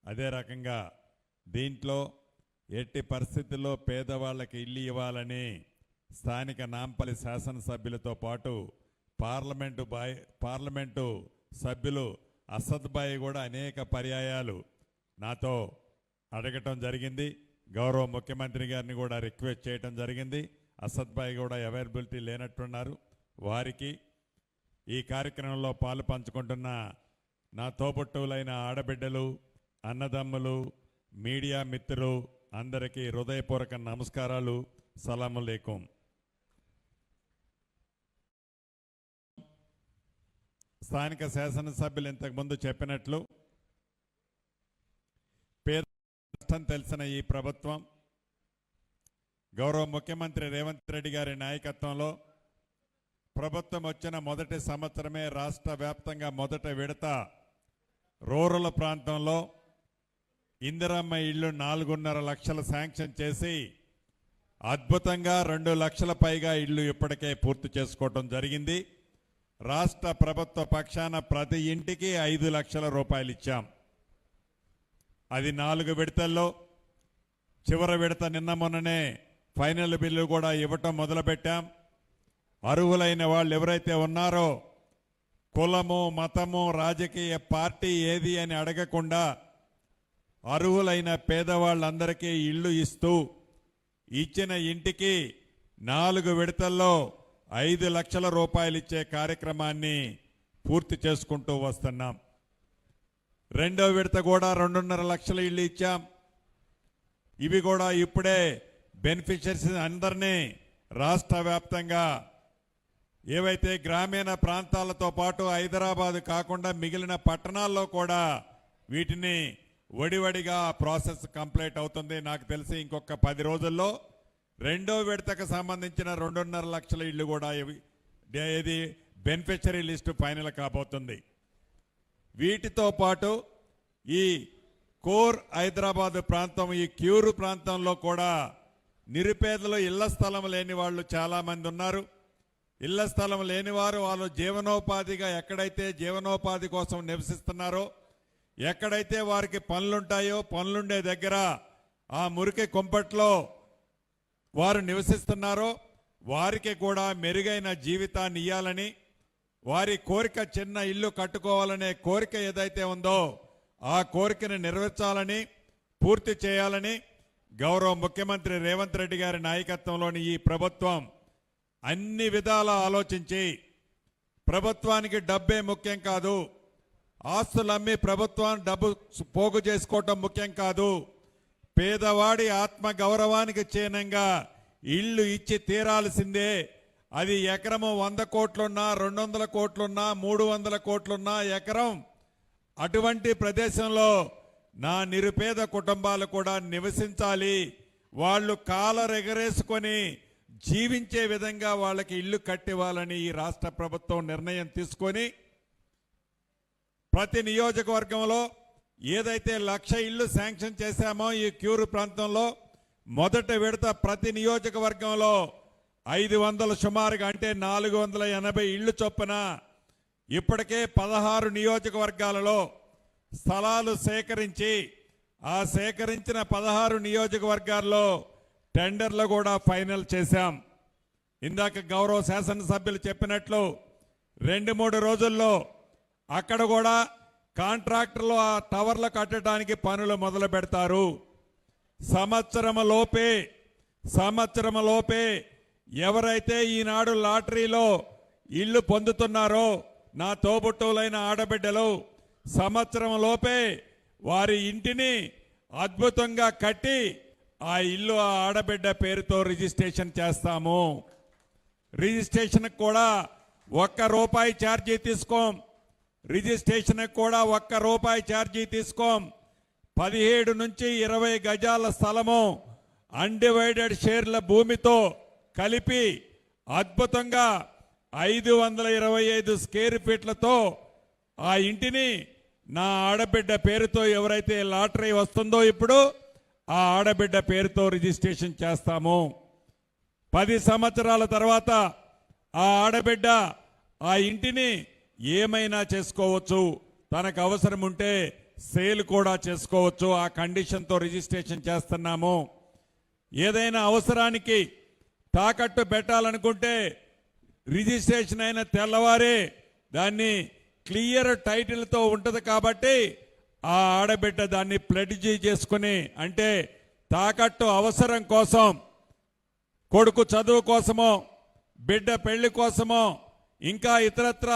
అదే రకంగా దీంట్లో ఎట్టి పరిస్థితుల్లో పేదవాళ్ళకి ఇల్లు ఇవ్వాలని స్థానిక నాంపల్లి శాసనసభ్యులతో పాటు పార్లమెంటు సభ్యులు అసద్ భాయ్ కూడా అనేక పర్యాయాలు నాతో అడగటం జరిగింది. గౌరవ ముఖ్యమంత్రి గారిని కూడా రిక్వెస్ట్ చేయటం జరిగింది. అసద్ భాయ్ కూడా అవైలబిలిటీ లేనట్టున్నారు. వారికి, ఈ కార్యక్రమంలో పాలు పంచుకుంటున్న నా తోబుట్టువులైన ఆడబిడ్డలు, అన్నదమ్ములు, మీడియా మిత్రులు అందరికీ హృదయపూర్వక నమస్కారాలు. సలాములేకుం. స్థానిక శాసనసభ్యులు ఇంతకుముందు చెప్పినట్లు పేద కష్టం తెలిసిన ఈ ప్రభుత్వం గౌరవ ముఖ్యమంత్రి రేవంత్ రెడ్డి గారి నాయకత్వంలో ప్రభుత్వం వచ్చిన మొదటి సంవత్సరమే రాష్ట్ర వ్యాప్తంగా మొదట విడత రూరల్ ప్రాంతంలో ఇందిరమ్మ ఇళ్ళు 4.5 లక్షలు శాంక్షన్ చేసి అద్భుతంగా 2 లక్షల పైగా ఇళ్ళు ఇప్పటికే పూర్తి చేసుకోవడం జరిగింది. రాష్ట్ర ప్రభుత్వ పక్షాన ప్రతి ఇంటికి 5 లక్షల రూపాయలు ఇచ్చాం. అది 4 విడతల్లో చివరి విడత నిన్న మొన్ననే ఫైనల్ బిల్లు కూడా ఇవ్వటం మొదలుపెట్టాం. అర్హులైన వాళ్ళు ఎవరైతే ఉన్నారో కులము మతము రాజకీయ పార్టీ ఏది అని అడగకుండా అర్హులైన పేదవాళ్ళందరికీ ఇళ్ళు ఇస్తూ ఇచ్చిన ఇంటికి 4 విడతల్లో 5 లక్షల రూపాయలు ఇచ్చే కార్యక్రమాన్ని పూర్తి చేసుకుంటూ వస్తున్నాం. రెండో విడత కూడా 2.5 లక్షల ఇళ్ళు ఇచ్చాం. ఇవి కూడా ఇప్పుడే బెనిఫిషరీస్ అందరినీ రాష్ట్ర వ్యాప్తంగా ఏవైతే గ్రామీణ ప్రాంతాలతో పాటు హైదరాబాద్ కాకుండా మిగిలిన పట్టణాల్లో కూడా వీటిని వడివడిగా ప్రాసెస్ కంప్లీట్ అవుతుంది. నాకు తెలిసి ఇంకొక 10 రోజుల్లో రెండో విడతకు సంబంధించిన 2.5 లక్షల ఇళ్ళు కూడా ఇది బెనిఫిషరీ లిస్టు ఫైనల్ కాబోతుంది. వీటితో పాటు ఈ కోర్ హైదరాబాద్ ప్రాంతం ఈ క్యూరు ప్రాంతంలో కూడా నిరుపేదలు ఇళ్ల స్థలం లేని వాళ్ళు చాలామంది ఉన్నారు. ఇళ్ల స్థలం లేని వారు వాళ్ళు జీవనోపాధిగా ఎక్కడైతే జీవనోపాధి కోసం నివసిస్తున్నారో ఎక్కడైతే వారికి పనులుంటాయో పనులుండే దగ్గర ఆ మురికి కుంపట్లో వారు నివసిస్తున్నారో వారికి కూడా మెరుగైన జీవితాన్ని ఇవ్వాలని వారి కోరిక చిన్న ఇల్లు కట్టుకోవాలనే కోరిక ఏదైతే ఉందో ఆ కోరికను నెరవేర్చాలని పూర్తి చేయాలని గౌరవ ముఖ్యమంత్రి రేవంత్ రెడ్డి గారి నాయకత్వంలోని ఈ ప్రభుత్వం అన్ని విధాలా ఆలోచించి ప్రభుత్వానికి డబ్బే ముఖ్యం కాదు, ఆస్తులు అమ్మి ప్రభుత్వం డబ్బు పోగు చేసుకోవటం ముఖ్యం కాదు, పేదవాడి ఆత్మ గౌరవానికి చిహ్నంగా ఇల్లు ఇచ్చి తీరాల్సిందే. అది ఎకరము 100 కోట్లున్నా 200 కోట్లున్నా 300 కోట్లున్నా ఎకరం అటువంటి ప్రదేశంలో నా నిరుపేద కుటుంబాలు కూడా నివసించాలి. వాళ్ళు కాలరెగరేసుకొని జీవించే విధంగా వాళ్ళకి ఇల్లు కట్టివ్వాలని ఈ రాష్ట్ర ప్రభుత్వం నిర్ణయం తీసుకొని ప్రతి నియోజకవర్గంలో ఏదైతే 1,00,000 ఇళ్ళు శాంక్షన్ చేశామో ఈ క్యూరు ప్రాంతంలో మొదటి విడత ప్రతి నియోజకవర్గంలో 500 సుమారుగా అంటే 480 ఇళ్ళు చొప్పున ఇప్పటికే 16 నియోజకవర్గాలలో స్థలాలు సేకరించి ఆ సేకరించిన 16 నియోజకవర్గాల్లో టెండర్లు కూడా ఫైనల్ చేశాం. ఇందాక గౌరవ శాసనసభ్యులు చెప్పినట్లు 2-3 రోజుల్లో అక్కడ కూడా కాంట్రాక్టర్లు ఆ టవర్లు కట్టడానికి పనులు మొదలు పెడతారు. సంవత్సరం లోపే ఎవరైతే ఈనాడు లాటరీలో ఇల్లు పొందుతున్నారో నా తోబుట్టువులైన ఆడబిడ్డలు సంవత్సరం లోపే వారి ఇంటిని అద్భుతంగా కట్టి ఆ ఇల్లు ఆ ఆడబిడ్డ పేరుతో రిజిస్ట్రేషన్ చేస్తాము. రిజిస్ట్రేషన్ కూడా ₹1 ఛార్జీ తీసుకోం. రిజిస్ట్రేషన్ కూడా ₹1 ఛార్జీ తీసుకోం. 17 నుంచి 20 గజాల స్థలము అన్డివైడెడ్ షేర్ల భూమితో కలిపి అద్భుతంగా 525 స్క్వేర్ ఫీట్లతో ఆ ఇంటిని నా ఆడబిడ్డ పేరుతో ఎవరైతే లాటరీ వస్తుందో ఇప్పుడు ఆ ఆడబిడ్డ పేరుతో రిజిస్ట్రేషన్ చేస్తాము. 10 సంవత్సరాల తర్వాత ఆ ఆడబిడ్డ ఆ ఇంటిని ఏమైనా చేసుకోవచ్చు, తనకు అవసరం ఉంటే సేల్ కూడా చేసుకోవచ్చు. ఆ కండిషన్తో రిజిస్ట్రేషన్ చేస్తున్నాము. ఏదైనా అవసరానికి తాకట్టు పెట్టాలనుకుంటే రిజిస్ట్రేషన్ అయిన తెల్లవారే దాన్ని క్లియర్ టైటిల్తో ఉంటుంది కాబట్టి ఆ ఆడబిడ్డ దాన్ని ప్లెడ్జీ చేసుకుని అంటే తాకట్టు అవసరం కోసం కొడుకు చదువు కోసమో బిడ్డ పెళ్లి కోసమో ఇంకా ఇతరత్ర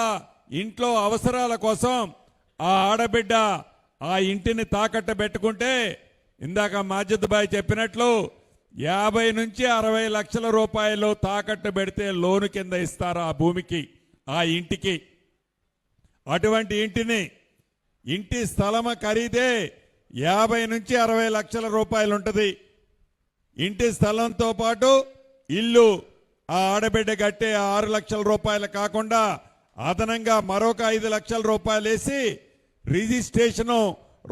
ఇంట్లో అవసరాల కోసం ఆ ఆడబిడ్డ ఆ ఇంటిని తాకట్టు పెట్టుకుంటే ఇందాక మాజిద్ భాయ్ చెప్పినట్లు 50 నుంచి 60 లక్షల రూపాయలు తాకట్టు పెడితే లోను కింద ఇస్తారు ఆ భూమికి ఆ ఇంటికి. అటువంటి ఇంటి స్థలం ఖరీదే 50 నుంచి 60 లక్షల రూపాయలు ఉంటుంది. ఇంటి స్థలంతో పాటు ఇల్లు ఆ ఆడబిడ్డ కట్టే 6 లక్షల రూపాయలు కాకుండా అదనంగా మరొక 5 లక్షల రూపాయలు వేసి రిజిస్ట్రేషను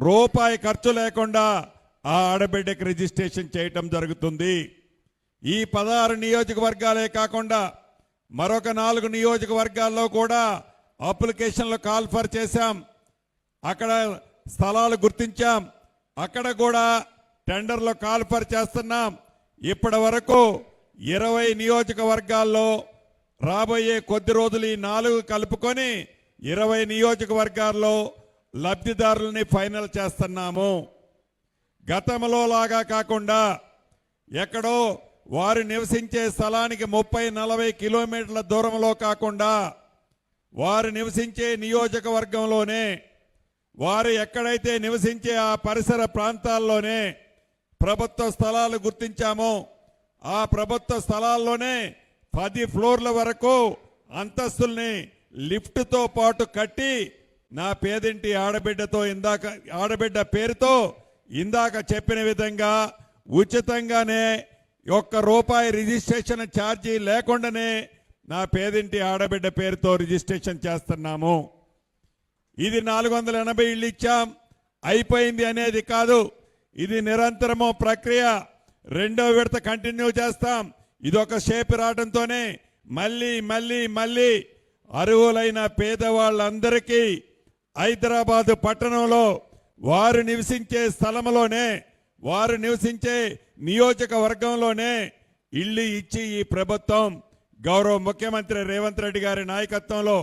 రూపాయి ఖర్చు లేకుండా ఆ ఆడబిడ్డకి రిజిస్ట్రేషన్ చేయటం జరుగుతుంది. ఈ 16 నియోజకవర్గాలే కాకుండా మరొక 4 నియోజకవర్గాల్లో కూడా అప్లికేషన్లు కాల్ఫర్ చేశాం. అక్కడ స్థలాలు గుర్తించాం. అక్కడ కూడా టెండర్లు కాల్ఫర్ చేస్తున్నాం. ఇప్పటి వరకు 20 నియోజకవర్గాల్లో రాబోయే కొద్ది రోజులు ఈ 4 కలుపుకొని 20 నియోజకవర్గాల్లో లబ్ధిదారులని ఫైనల్ చేస్తున్నాము. గతంలో లాగా కాకుండా ఎక్కడో వారు నివసించే స్థలానికి 30-40 కిలోమీటర్ల దూరంలో కాకుండా వారు నివసించే నియోజకవర్గంలోనే, వారు ఎక్కడైతే నివసించే ఆ పరిసర ప్రాంతాల్లోనే ప్రభుత్వ స్థలాలు గుర్తించామో ఆ ప్రభుత్వ స్థలాల్లోనే 10 ఫ్లోర్ల వరకు అంతస్తుల్ని లిఫ్ట్తో పాటు కట్టి నా పేదింటి ఆడబిడ్డ పేరుతో ఇందాక చెప్పిన విధంగా ఉచితంగానే ₹1 రిజిస్ట్రేషన్ ఛార్జీ లేకుండానే నా పేదింటి ఆడబిడ్డ పేరుతో రిజిస్ట్రేషన్ చేస్తున్నాము. ఇది 480 ఇళ్ళు ఇచ్చాం, అయిపోయింది అనేది కాదు. ఇది నిరంతరము ప్రక్రియ. 2వ విడత కంటిన్యూ చేస్తాం. ఇది ఒక షేప్ రావడంతోనే మళ్ళీ అర్హులైన పేదవాళ్ళందరికీ హైదరాబాదు పట్టణంలో వారు నివసించే స్థలంలోనే, వారు నివసించే నియోజకవర్గంలోనే ఇల్లు ఇచ్చి ఈ ప్రభుత్వం గౌరవ ముఖ్యమంత్రి రేవంత్ రెడ్డి గారి నాయకత్వంలో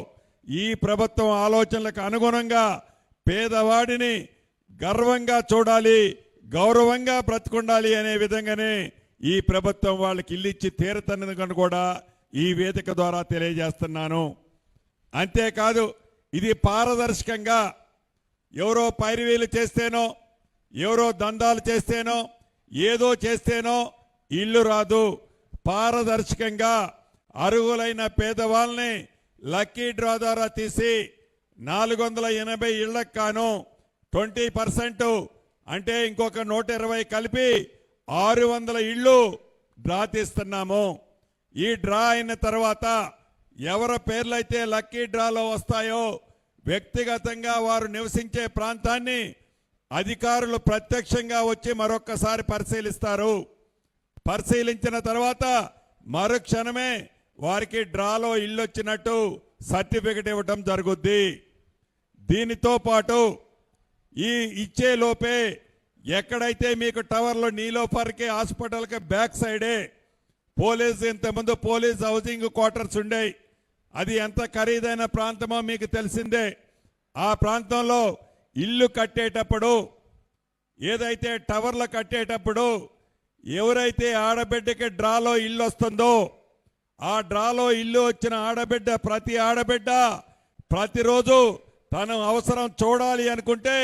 ఈ ప్రభుత్వం ఆలోచనలకు అనుగుణంగా పేదవాడిని గర్వంగా చూడాలి, గౌరవంగా బ్రతుకుండాలి అనే విధంగానే ఈ ప్రభుత్వం వాళ్ళకి ఇల్లు ఇచ్చి తీరుతున్నదని కూడా ఈ వేదిక ద్వారా తెలియజేస్తున్నాను. అంతేకాదు ఇది పారదర్శకంగా ఎవరో పైరువీలు చేస్తేనో, ఎవరో దందాలు చేస్తేనో, ఏదో చేస్తేనో ఇల్లు రాదు. పారదర్శకంగా అర్హులైన పేదవాళ్ళని లక్కీ డ్రా ద్వారా తీసి 480 ఇళ్లకు కాను 20% అంటే ఇంకొక 120 కలిపి 600 ఇళ్ళు డ్రా తీస్తున్నాము. ఈ డ్రా అయిన తర్వాత ఎవరి పేర్లైతే లక్కీ డ్రాలో వస్తాయో వ్యక్తిగతంగా వారు నివసించే ప్రాంతాన్ని అధికారులు ప్రత్యక్షంగా వచ్చి మరొక్కసారి పరిశీలిస్తారు. పరిశీలించిన తర్వాత మరుక్షణమే వారికి డ్రాలో ఇల్లు వచ్చినట్టు సర్టిఫికెట్ ఇవ్వటం జరుగుద్ది. దీనితో పాటు ఈ ఇచ్చే లోపే ఎక్కడైతే మీకు టవర్లో నీలోఫర్కి హాస్పిటల్కి బ్యాక్ సైడే ఇంతకుముందు పోలీస్ హౌసింగ్ క్వార్టర్స్ ఉండేవి. అది ఎంత ఖరీదైన ప్రాంతమో మీకు తెలిసిందే. ఆ ప్రాంతంలో ఇల్లు కట్టేటప్పుడు, ఏదైతే టవర్లు కట్టేటప్పుడు ఎవరైతే ఆడబిడ్డకి డ్రాలో ఇల్లు వస్తుందో ఆ డ్రాలో ఇల్లు వచ్చిన ప్రతి ఆడబిడ్డ ప్రతిరోజు తను అవసరం చూడాలి అనుకుంటే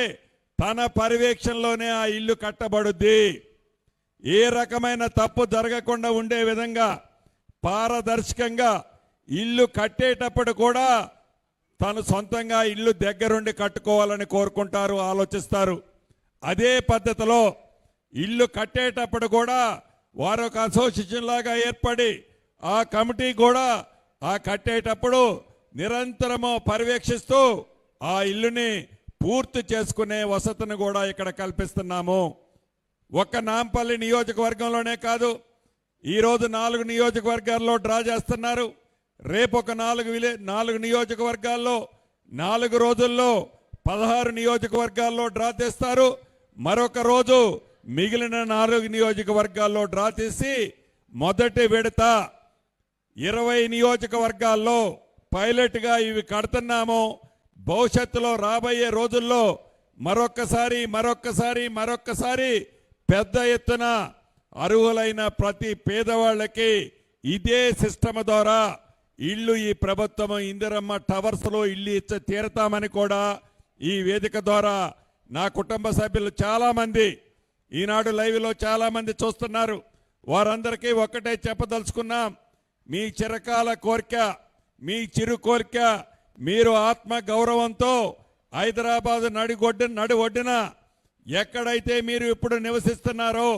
తన పర్యవేక్షణలోనే ఆ ఇల్లు కట్టబడుద్ది. ఏ రకమైన తప్పు జరగకుండా ఉండే విధంగా పారదర్శకంగా ఇల్లు కట్టేటప్పుడు కూడా తను సొంతంగా ఇల్లు దగ్గరుండి కట్టుకోవాలని కోరుకుంటారు, ఆలోచిస్తారు. అదే పద్ధతిలో ఇల్లు కట్టేటప్పుడు కూడా వారు ఒక అసోసియేషన్ లాగా ఏర్పడి ఆ కమిటీ కూడా ఆ కట్టేటప్పుడు నిరంతరము పర్యవేక్షిస్తూ ఆ ఇల్లుని పూర్తి చేసుకునే వసతిని కూడా ఇక్కడ కల్పిస్తున్నాము. ఒక్క నాంపల్లి నియోజకవర్గంలోనే కాదు, ఈరోజు 4 నియోజకవర్గాల్లో డ్రా చేస్తున్నారు. రేపు ఒక 4 నియోజకవర్గాల్లో 4 రోజుల్లో 16 నియోజకవర్గాల్లో డ్రా తీస్తారు. మరొక రోజు మిగిలిన 4 నియోజకవర్గాల్లో డ్రా తీసి మొదటి విడత 20 నియోజకవర్గాల్లో పైలట్గా ఇవి కడుతున్నాము. భవిష్యత్తులో రాబోయే రోజుల్లో మరొక్కసారి పెద్ద ఎత్తున అర్హులైన ప్రతి పేదవాళ్ళకి ఇదే సిస్టమ్ ద్వారా ఇల్లు ఈ ప్రభుత్వం ఇందిరమ్మ టవర్స్లో ఇల్లు ఇచ్చి తీరతామని కూడా ఈ వేదిక ద్వారా నా కుటుంబ సభ్యులు చాలామంది ఈనాడు లైవ్లో చాలామంది చూస్తున్నారు. వారందరికీ ఒక్కటే చెప్పదలుచుకున్నాం. మీ చిరకాల కోరిక, మీ చిరు కోరిక, మీరు ఆత్మ గౌరవంతో హైదరాబాద్ నడి ఒడ్డున ఎక్కడైతే మీరు ఇప్పుడు నివసిస్తున్నారో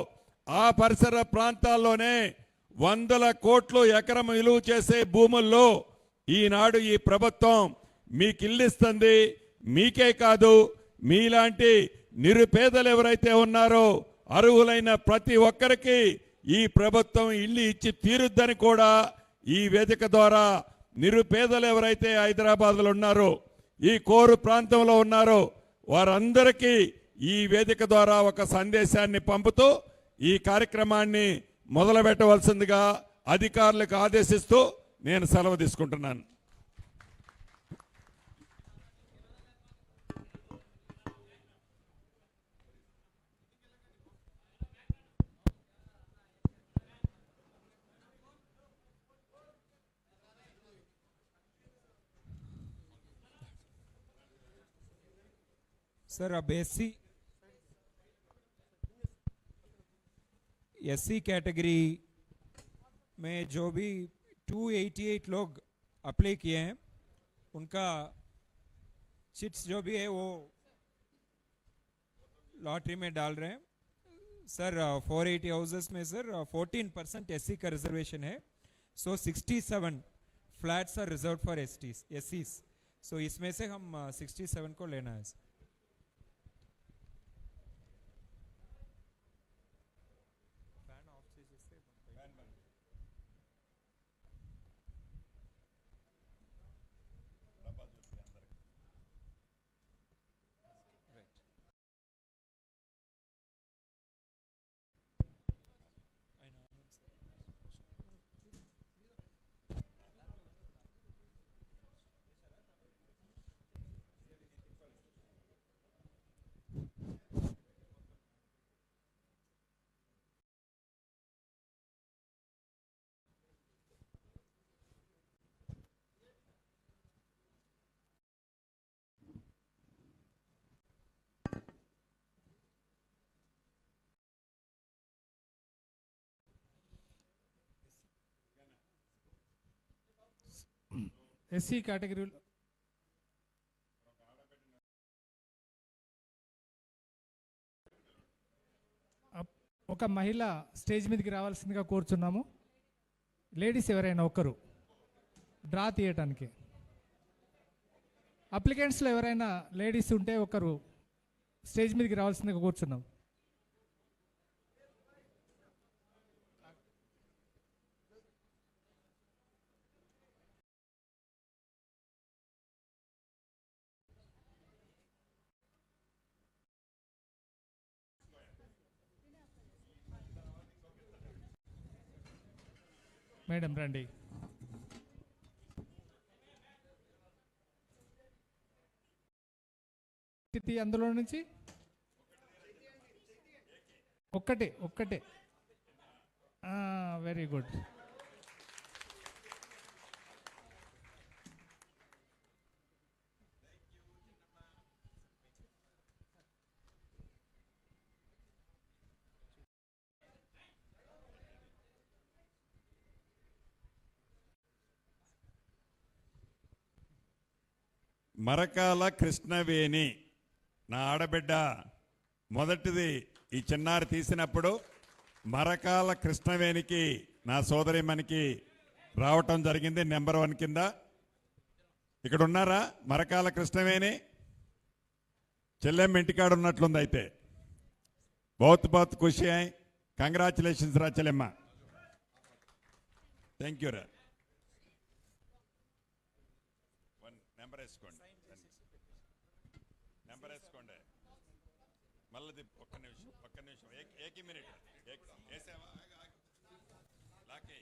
ఆ పరిసర ప్రాంతాల్లోనే వందల కోట్లు ఎకరం విలువ చేసే భూముల్లో ఈనాడు ఈ ప్రభుత్వం మీకు ఇల్లిస్తుంది. మీకే కాదు, మీలాంటి నిరుపేదలు ఎవరైతే ఉన్నారో అర్హులైన ప్రతి ఒక్కరికి ఈ ప్రభుత్వం ఇల్లు ఇచ్చి తీరుద్దని కూడా ఈ వేదిక ద్వారా నిరుపేదలు ఎవరైతే హైదరాబాద్లో ఉన్నారో, ఈ కోరు ప్రాంతంలో ఉన్నారో వారందరికీ ఈ వేదిక ద్వారా ఒక సందేశాన్ని పంపుతూ ఈ కార్యక్రమాన్ని మొదలు పెట్టవలసిందిగా అధికారులకు ఆదేశిస్తూ నేను సెలవు తీసుకుంటున్నాను. सर अब एससी कैटेगरी में जो भी 288 लोग अप्लाई किए हैं उनका चिट्स जो भी है वो लॉटरी में डाल रहे हैं सर। 480 हाउसेस में सर 14% एससी का रिजर्वेशन है, सो 67 फ्लैट्स आर रिजर्व फॉर एससीज, सो इसमें से हम 67 को लेना है सर। ఎస్సీ కేటగిరీలో ఒక మహిళ స్టేజ్ మీదకి రావాల్సిందిగా కోరుచున్నాము. లేడీస్ ఎవరైనా ఒకరు డ్రా తీయటానికి. అప్లికెంట్స్లో ఎవరైనా లేడీస్ ఉంటే ఒకరు స్టేజ్ మీదకి రావాల్సిందిగా కోరుచున్నాం. మేడం రండి. అందులో నుంచి ఒక్కటే వెరీ గుడ్. మరకాల కృష్ణవేణి నా ఆడబిడ్డ మొదటిది ఈ చిన్నారి తీసినప్పుడు మరకాల కృష్ణవేణికి నా సోదరిమణికి రావటం జరిగింది నెంబర్ 1 కింద. ఇక్కడ ఉన్నారా మరకాల కృష్ణవేణి? చెల్లెమ్మ ఇంటికాడ ఉన్నట్లుంది. అయితే బహుత్ బహుత్ ఖుషి అయి కంగ్రాచులేషన్స్ రా చెల్లెమ్మ. థ్యాంక్ యూ రా. నెంబర్ వేసుకోండి, నెంబర్ వేసుకోండి. మళ్ళీ ఒక్క నిమిషం ఏకీ మినిట్ వేసావా? లాకే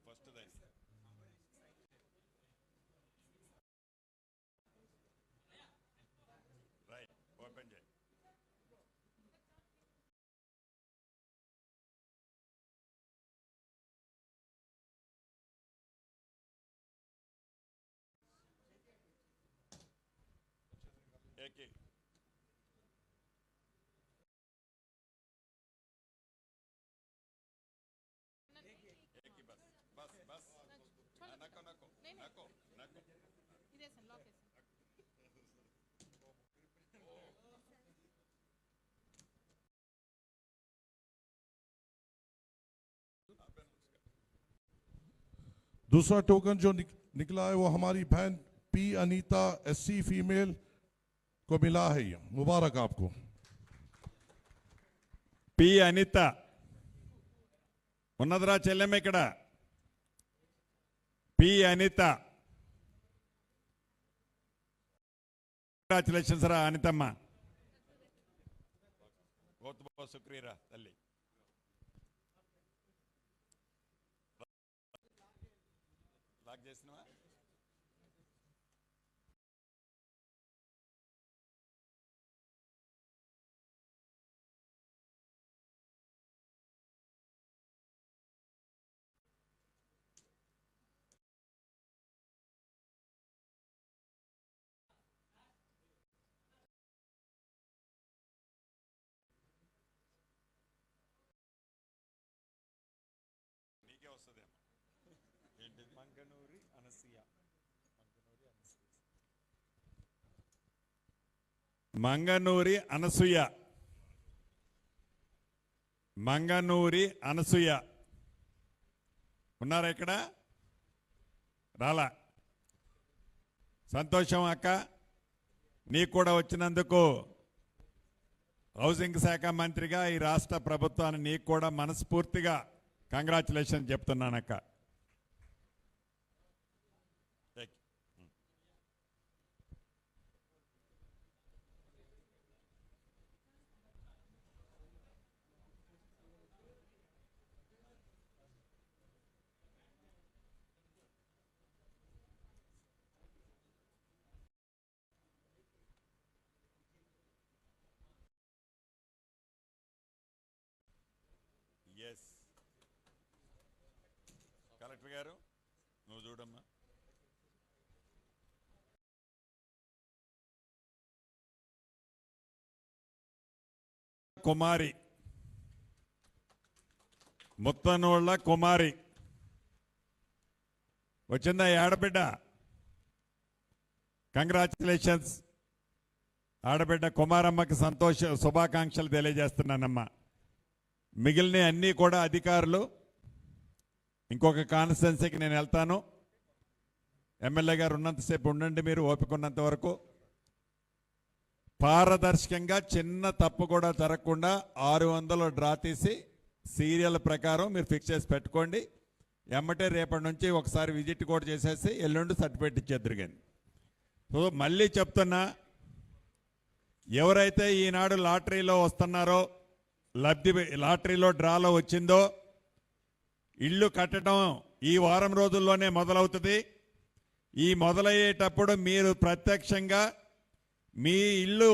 ఫస్ట్ దై రైట్ ఓపెన్ చేయి. एक एक ही बस बस बस नको नको नको नको दूसरा टोकन जो निकला है वो हमारी बहन पी अनीता SC फीमेल को मिला है। ये मुबारक आपको। పి అనిత ఉన్నదిరా చెల్లెమ్మ ఇక్కడ. పి అనిత, కంగ్రాచులేషన్స్ రా అనితమ్మ. बहुत बहुत शुक्रिया तल्ली. लाग చేసినవా? మంగనూరి అనసూయ. మంగనూరి అనసూయ. మంగనూరి అనసూయ ఉన్నారా ఇక్కడ? రాలా. సంతోషం అక్క, నీకు కూడా వచ్చినందుకు హౌసింగ్ శాఖ మంత్రిగా ఈ రాష్ట్ర ప్రభుత్వాన్ని నీకు కూడా మనస్ఫూర్తిగా కంగ్రాచులేషన్ చెప్తున్నానక్క. కలెక్టర్ గారు నువ్వు చూడమ్మా. కుమారి, ముత్తనోళ్ళ కుమారి వచ్చిందా ఆడబిడ్డ? కంగ్రాచులేషన్స్ ఆడబిడ్డ కుమారమ్మకి శుభాకాంక్షలు తెలియజేస్తున్నానమ్మా. మిగిలిన అన్నీ కూడా అధికారులు, ఇంకొక కాన్స్టిట్యున్సీకి నేను వెళ్తాను. ఎమ్మెల్యే గారు ఉన్నంతసేపు ఉండండి, మీరు ఓపిక ఉన్నంత వరకు. పారదర్శకంగా చిన్న తప్పు కూడా జరగకుండా 600 డ్రా తీసి సీరియల్ ప్రకారం మీరు ఫిక్స్ చేసి పెట్టుకోండి. ఎమ్మటే రేపటి నుంచి ఒకసారి విజిట్ కూడా చేసేసి ఎల్లుండి సర్టిఫికేట్ ఇచ్చేద్దరు. కానీ సో మళ్ళీ చెప్తున్నా, ఎవరైతే ఈనాడు లాటరీలో వస్తున్నారో, లాటరీలో డ్రాలో వచ్చిందో, ఇల్లు కట్టడం ఈ వారం రోజుల్లోనే మొదలవుతుంది. ఈ మొదలయ్యేటప్పుడు మీరు ప్రత్యక్షంగా మీ ఇల్లు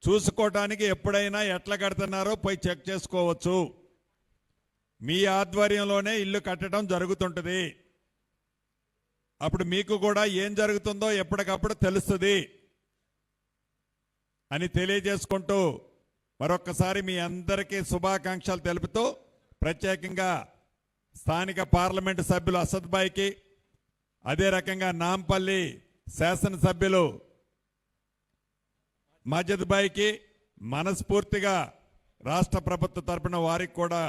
చూసుకోవటానికి ఎప్పుడైనా ఎట్లా కడుతున్నారో పోయి చెక్ చేసుకోవచ్చు. మీ ఆధ్వర్యంలోనే ఇల్లు కట్టడం జరుగుతుంటుంది. అప్పుడు మీకు కూడా ఏం జరుగుతుందో ఎప్పటికప్పుడు తెలుస్తుంది అని తెలియజేసుకుంటూ మరొక్కసారి మీ అందరికీ శుభాకాంక్షలు తెలుపుతూ, ప్రత్యేకంగా స్థానిక పార్లమెంటు సభ్యులు అసద్ భాయ్కి, అదే రకంగా నాంపల్లి శాసనసభ్యులు మజిద్ భాయ్కి మనస్ఫూర్తిగా రాష్ట్ర ప్రభుత్వ తరపున వారికి కూడా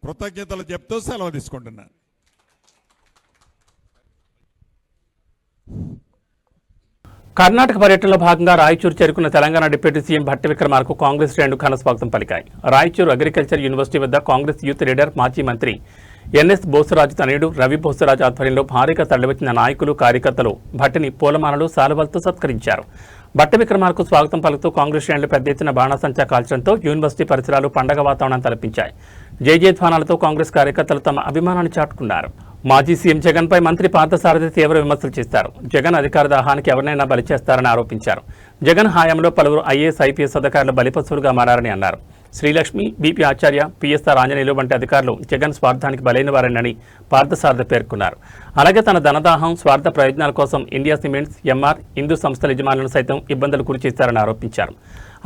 కృతజ్ఞతలు చెప్తూ సెలవు తీసుకుంటున్నాను. కర్ణాటక పర్యటనలో భాగంగా రాయచూరు చేరుకున్న తెలంగాణ డిప్యూటీ సీఎం భట్టి విక్రమార్కు కాంగ్రెస్ శ్రేణులు ఘన స్వాగతం పలికాయి. రాయచూరు అగ్రికల్చర్ యూనివర్సిటీ వద్ద కాంగ్రెస్ యూత్ లీడర్, మాజీ మంత్రి ఎన్ఎస్ బోసరాజు తనయుడు రవి బోసరాజు ఆధ్వర్యంలో భారీగా తరలివచ్చిన నాయకులు, కార్యకర్తలు భట్టిని పూలమాలలు, శాలువాలతో సత్కరించారు. భట్టి విక్రమార్కు స్వాగతం పలుకుతూ కాంగ్రెస్ శ్రేణులు పెద్ద ఎత్తున బాణాసంచా కాల్చడంతో యూనివర్సిటీ పరిసరాలు పండగ వాతావరణం తలపించాయి. జయజయధ్వానాలతో కాంగ్రెస్ కార్యకర్తలు తమ అభిమానాన్ని చాటుకున్నారు. మాజీ సీఎం జగన్ పై మంత్రి పార్థసారథి తీవ్ర విమర్శలు చేశారు. జగన్ అధికార దాహానికి ఎవరినైనా బలి చేస్తారని ఆరోపించారు. జగన్ హయాంలో పలువురు ఐఏఎస్, ఐపీఎస్ అధికారులు బలిపశువులుగా మారారని అన్నారు. శ్రీలక్ష్మి, బీపీ ఆచార్య, పిఎస్ఆర్ ఆంజనేయులు వంటి అధికారులు జగన్ స్వార్థానికి బలైన వారేనని పార్థసారథి పేర్కొన్నారు. అలాగే తన ధనదాహం, స్వార్థ ప్రయోజనాల కోసం ఇండియా సిమెంట్స్, ఎంఆర్, హిందూ సంస్థల యజమానులను సైతం ఇబ్బందులు గురిచేశారని ఆరోపించారు.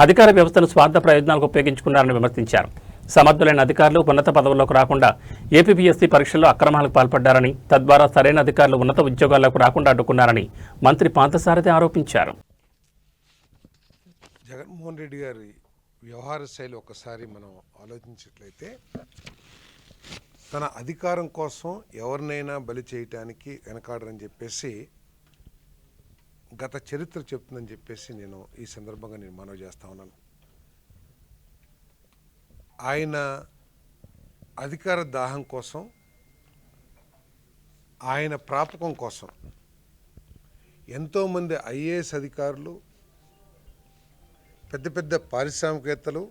అధికార వ్యవస్థను స్వార్థ ప్రయోజనాలకు ఉపయోగించుకున్నారని విమర్శించారు. సమర్థులైన అధికారులు ఉన్నత పదవుల్లోకి రాకుండా ఏపీపీఎస్సీ పరీక్షల్లో అక్రమాలకు పాల్పడ్డారని, తద్వారా సరైన అధికారులు ఉన్నత ఉద్యోగాల్లోకి రాకుండా అడ్డుకున్నారని మంత్రి పార్థసారథి ఆరోపించారు. జగన్మోహన్ రెడ్డి గారి వ్యవహార శైలి ఒక్కసారి మనం ఆలోచించినట్లయితే తన అధికారం కోసం ఎవరినైనా బలి చేయటానికి వెనకాడరని చెప్పేసి గత చరిత్ర చెప్తుందని చెప్పేసి నేను ఈ సందర్భంగా నేను మనవి చేస్తా ఉన్నాను. ఆయన అధికార దాహం కోసం, ఆయన ప్రాపకం కోసం ఎంతోమంది ఐఏఎస్ అధికారులు, పెద్ద పెద్ద పారిశ్రామికవేత్తలు,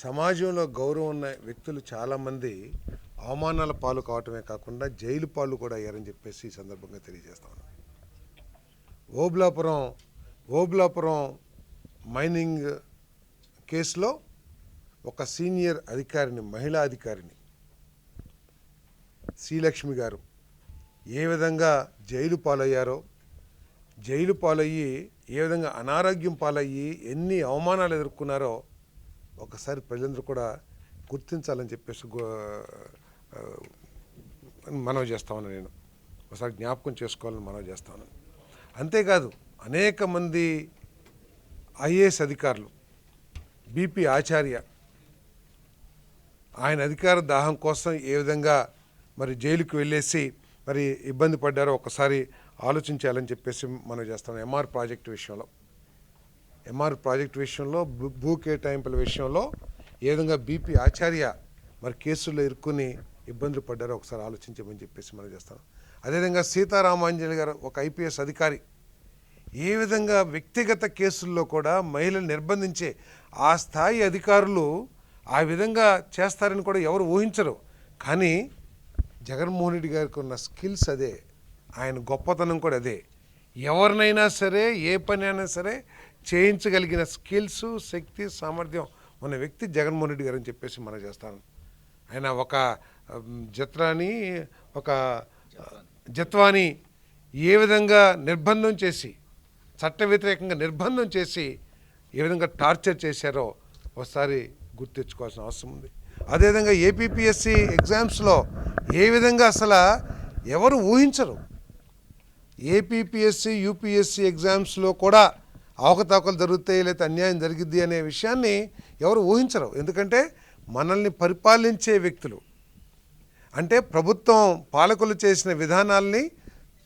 సమాజంలో గౌరవం ఉన్న వ్యక్తులు చాలామంది అవమానాల పాలు కావటమే కాకుండా జైలు పాలు కూడా అయ్యారని చెప్పేసి ఈ సందర్భంగా తెలియజేస్తా ఉన్నాను. ఓబులాపురం మైనింగ్ కేసులో ఒక సీనియర్ అధికారిని, మహిళా అధికారిని శ్రీలక్ష్మి గారు ఏ విధంగా జైలు పాలయ్యారో, జైలు పాలయ్యి ఏ విధంగా అనారోగ్యం పాలయ్యి ఎన్ని అవమానాలు ఎదుర్కొన్నారో ఒకసారి ప్రజలందరూ కూడా గుర్తించాలని చెప్పేసి మనవి చేస్తా ఉన్నాను. నేను ఒకసారి జ్ఞాపకం చేసుకోవాలని మనవి చేస్తా ఉన్నాను. అంతేకాదు అనేక మంది ఐఏఎస్ అధికారులు, బీపీ ఆచార్య ఆయన అధికార దాహం కోసం ఏ విధంగా మరి జైలుకు వెళ్ళేసి మరి ఇబ్బంది పడ్డారో ఒకసారి ఆలోచించాలని చెప్పేసి మనం చేస్తాం. ఎంఆర్ ప్రాజెక్టు విషయంలో భూ కేటాయింపుల విషయంలో ఏ విధంగా బీపీ ఆచార్య మరి కేసుల్లో ఇరుక్కుని ఇబ్బందులు పడ్డారో ఒకసారి ఆలోచించమని చెప్పేసి మనం చేస్తాం. అదేవిధంగా సీతారామాంజలి గారు ఒక ఐపీఎస్ అధికారి ఏ విధంగా వ్యక్తిగత కేసుల్లో కూడా మహిళలు నిర్బంధించే ఆ స్థాయి అధికారులు ఆ విధంగా చేస్తారని కూడా ఎవరు ఊహించరు. కానీ జగన్మోహన్ రెడ్డి గారికి ఉన్న స్కిల్స్ అదే, ఆయన గొప్పతనం కూడా అదే. ఎవరినైనా సరే ఏ పని అయినా సరే చేయించగలిగిన స్కిల్స్, శక్తి, సామర్థ్యం ఉన్న వ్యక్తి జగన్మోహన్ రెడ్డి గారు అని చెప్పేసి మనం చేస్తాను. ఆయన ఒక జత్వాని ఏ విధంగా నిర్బంధం చేసి, చట్ట వ్యతిరేకంగా నిర్బంధం చేసి ఏ విధంగా టార్చర్ చేశారో ఒకసారి గుర్తించుకోవాల్సిన అవసరం ఉంది. అదేవిధంగా ఏపీపీఎస్సి ఎగ్జామ్స్లో ఏ విధంగా అసలు ఎవరు ఊహించరు. ఏపీపీఎస్సి, యూపీఎస్సి ఎగ్జామ్స్లో కూడా అవకతవకలు జరుగుతాయి, లేదా అన్యాయం జరిగిద్ది అనే విషయాన్ని ఎవరు ఊహించరు. ఎందుకంటే మనల్ని పరిపాలించే వ్యక్తులు, అంటే ప్రభుత్వం పాలకులు చేసిన విధానాల్ని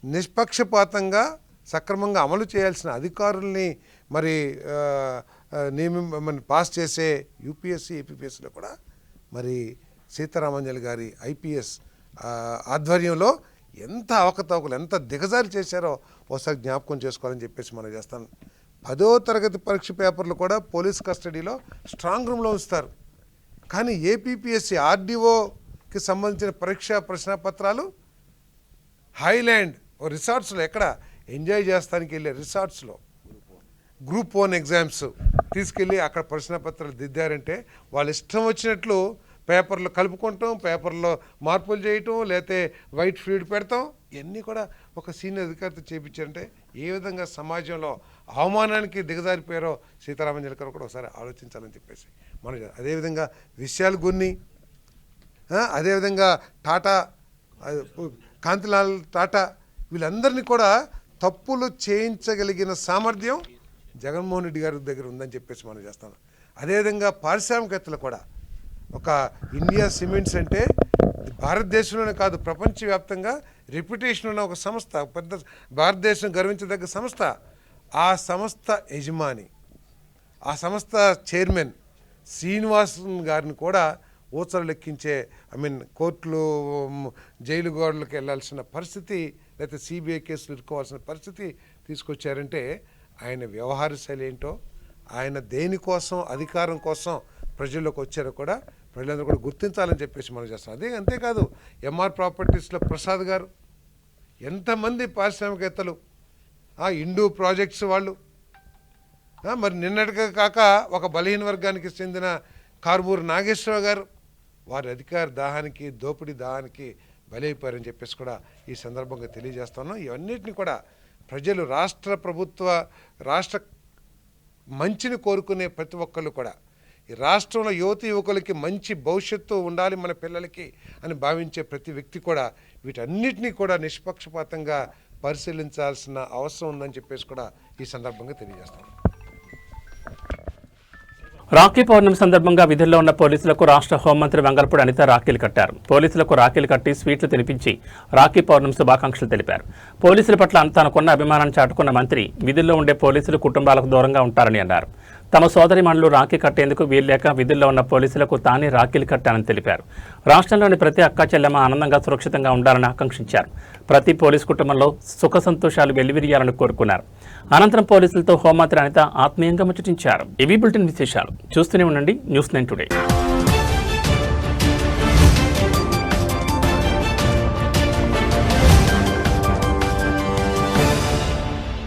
నిష్పక్షపాతంగా సక్రమంగా అమలు చేయాల్సిన అధికారుల్ని మరి పాస్ చేసే యూపీఎస్సి, ఏపీపీఎస్సిలో కూడా మరి సీతారామాంజలి గారి ఐపీఎస్ ఆధ్వర్యంలో ఎంత అవకతవకలు, ఎంత దిగజారి చేశారో ఒకసారి జ్ఞాపకం చేసుకోవాలని చెప్పేసి మనం చేస్తాను. 10వ తరగతి పరీక్ష పేపర్లు కూడా పోలీస్ కస్టడీలో స్ట్రాంగ్ రూమ్లో ఉంచుతారు. కానీ ఏపీపీఎస్సి ఆర్డీఓకి సంబంధించిన ప్రశ్నాపత్రాలు హైలాండ్ రిసార్ట్స్లో, ఎక్కడ ఎంజాయ్ చేస్తానికి వెళ్ళే రిసార్ట్స్లో గ్రూప్ 1 ఎగ్జామ్స్ తీసుకెళ్ళి అక్కడ ప్రశ్నపత్రాలు దిద్దారంటే వాళ్ళు ఇష్టం వచ్చినట్లు పేపర్లు కలుపుకుంటాం, పేపర్లో మార్పులు చేయటం, లేకపోతే వైట్ ఫీడ్ పెడతాం, ఇవన్నీ కూడా ఒక సీనియర్ అధికారితో చేయించారంటే ఏ విధంగా సమాజంలో అవమానానికి దిగజారిపోయారో సీతారామాంజలి గారు కూడా ఒకసారి ఆలోచించాలని చెప్పేసి మనం. అదేవిధంగా విషయాలు గున్ని, అదేవిధంగా టాటా, కాంతిలాల్ టాటా, వీళ్ళందరినీ కూడా తప్పులు చేయించగలిగిన సామర్థ్యం జగన్మోహన్ రెడ్డి గారి దగ్గర ఉందని చెప్పేసి మనం చేస్తాం. అదేవిధంగా పారిశ్రామికవేత్తలు కూడా, ఒక ఇండియా సిమెంట్స్ అంటే భారతదేశంలోనే కాదు ప్రపంచవ్యాప్తంగా రెప్యుటేషన్ ఉన్న ఒక సంస్థ, పెద్ద భారతదేశం గర్వించదగ్గ సంస్థ. ఆ సంస్థ యజమాని, ఆ సంస్థ చైర్మన్ శ్రీనివాసన్ గారిని కూడా ఊచలు లెక్కించే, కోర్టులు, జైలు గోడలకు వెళ్ళాల్సిన పరిస్థితి, లేకపోతే సిబిఐ కేసులు ఇరుకోవాల్సిన పరిస్థితి తీసుకొచ్చారంటే ఆయన వ్యవహార శైలి ఏంటో, ఆయన దేనికోసం, అధికారం కోసం ప్రజల్లోకి వచ్చారో కూడా ప్రజలందరూ కూడా గుర్తించాలని చెప్పేసి మనం చేస్తాం. అంతేకాదు ఎంఆర్ ప్రాపర్టీస్లో ప్రసాద్ గారు, ఎంతమంది పారిశ్రామికవేత్తలు, ఇండూ ప్రాజెక్ట్స్ వాళ్ళు, మరి నిన్నటిగా కాక ఒక బలహీన వర్గానికి చెందిన కార్మూరు నాగేశ్వరరావు గారు, వారి అధికార దాహానికి, దోపిడీ దాహానికి బలైపోయారని చెప్పేసి కూడా ఈ సందర్భంగా తెలియజేస్తున్నాం. ఇవన్నిటిని కూడా ప్రజలు, రాష్ట్ర మంచిని కోరుకునే ప్రతి ఒక్కళ్ళు కూడా, ఈ రాష్ట్రంలో యువతి యువకులకి మంచి భవిష్యత్తు ఉండాలి మన పిల్లలకి అని భావించే ప్రతి వ్యక్తి కూడా వీటన్నిటినీ కూడా నిష్పక్షపాతంగా పరిశీలించాల్సిన అవసరం ఉందని చెప్పేసి కూడా ఈ సందర్భంగా తెలియజేస్తాం. రాఖీ పౌర్ణమి సందర్భంగా విధుల్లో ఉన్న పోలీసులకు రాష్ట్ర హోంమంత్రి వెంగళపూడి అనిత రాఖీలు కట్టారు. పోలీసులకు రాఖీలు కట్టి స్వీట్లు తినిపించి రాఖీ పౌర్ణమి శుభాకాంక్షలు తెలిపారు. పోలీసుల పట్ల తనకున్న అభిమానాన్ని చాటుకున్న మంత్రి విధుల్లో ఉండే పోలీసులు కుటుంబాలకు దూరంగా ఉంటారని అన్నారు. తమ సోదరిమణులు రాఖీ కట్టేందుకు వీల్లేక విధుల్లో ఉన్న పోలీసులకు తానే రాఖీలు కట్టానని తెలిపారు. రాష్ట్రంలోని ప్రతి అక్క చెల్లెమ్మ ఆనందంగా సురక్షితంగా ఉండాలని ఆకాంక్షించారు. ప్రతి పోలీసు కుటుంబంలో సుఖ సంతోషాలు వెల్లివిరియాలని కోరుకున్నారు. అనంతరం పోలీసులతో హోంమంత్రి అనిత ఆత్మీయంగా ముచ్చటించారు. ఇవి బులెటిన్ విశేషాలు. చూస్తూనే ఉండండి న్యూస్ 9 టుడే.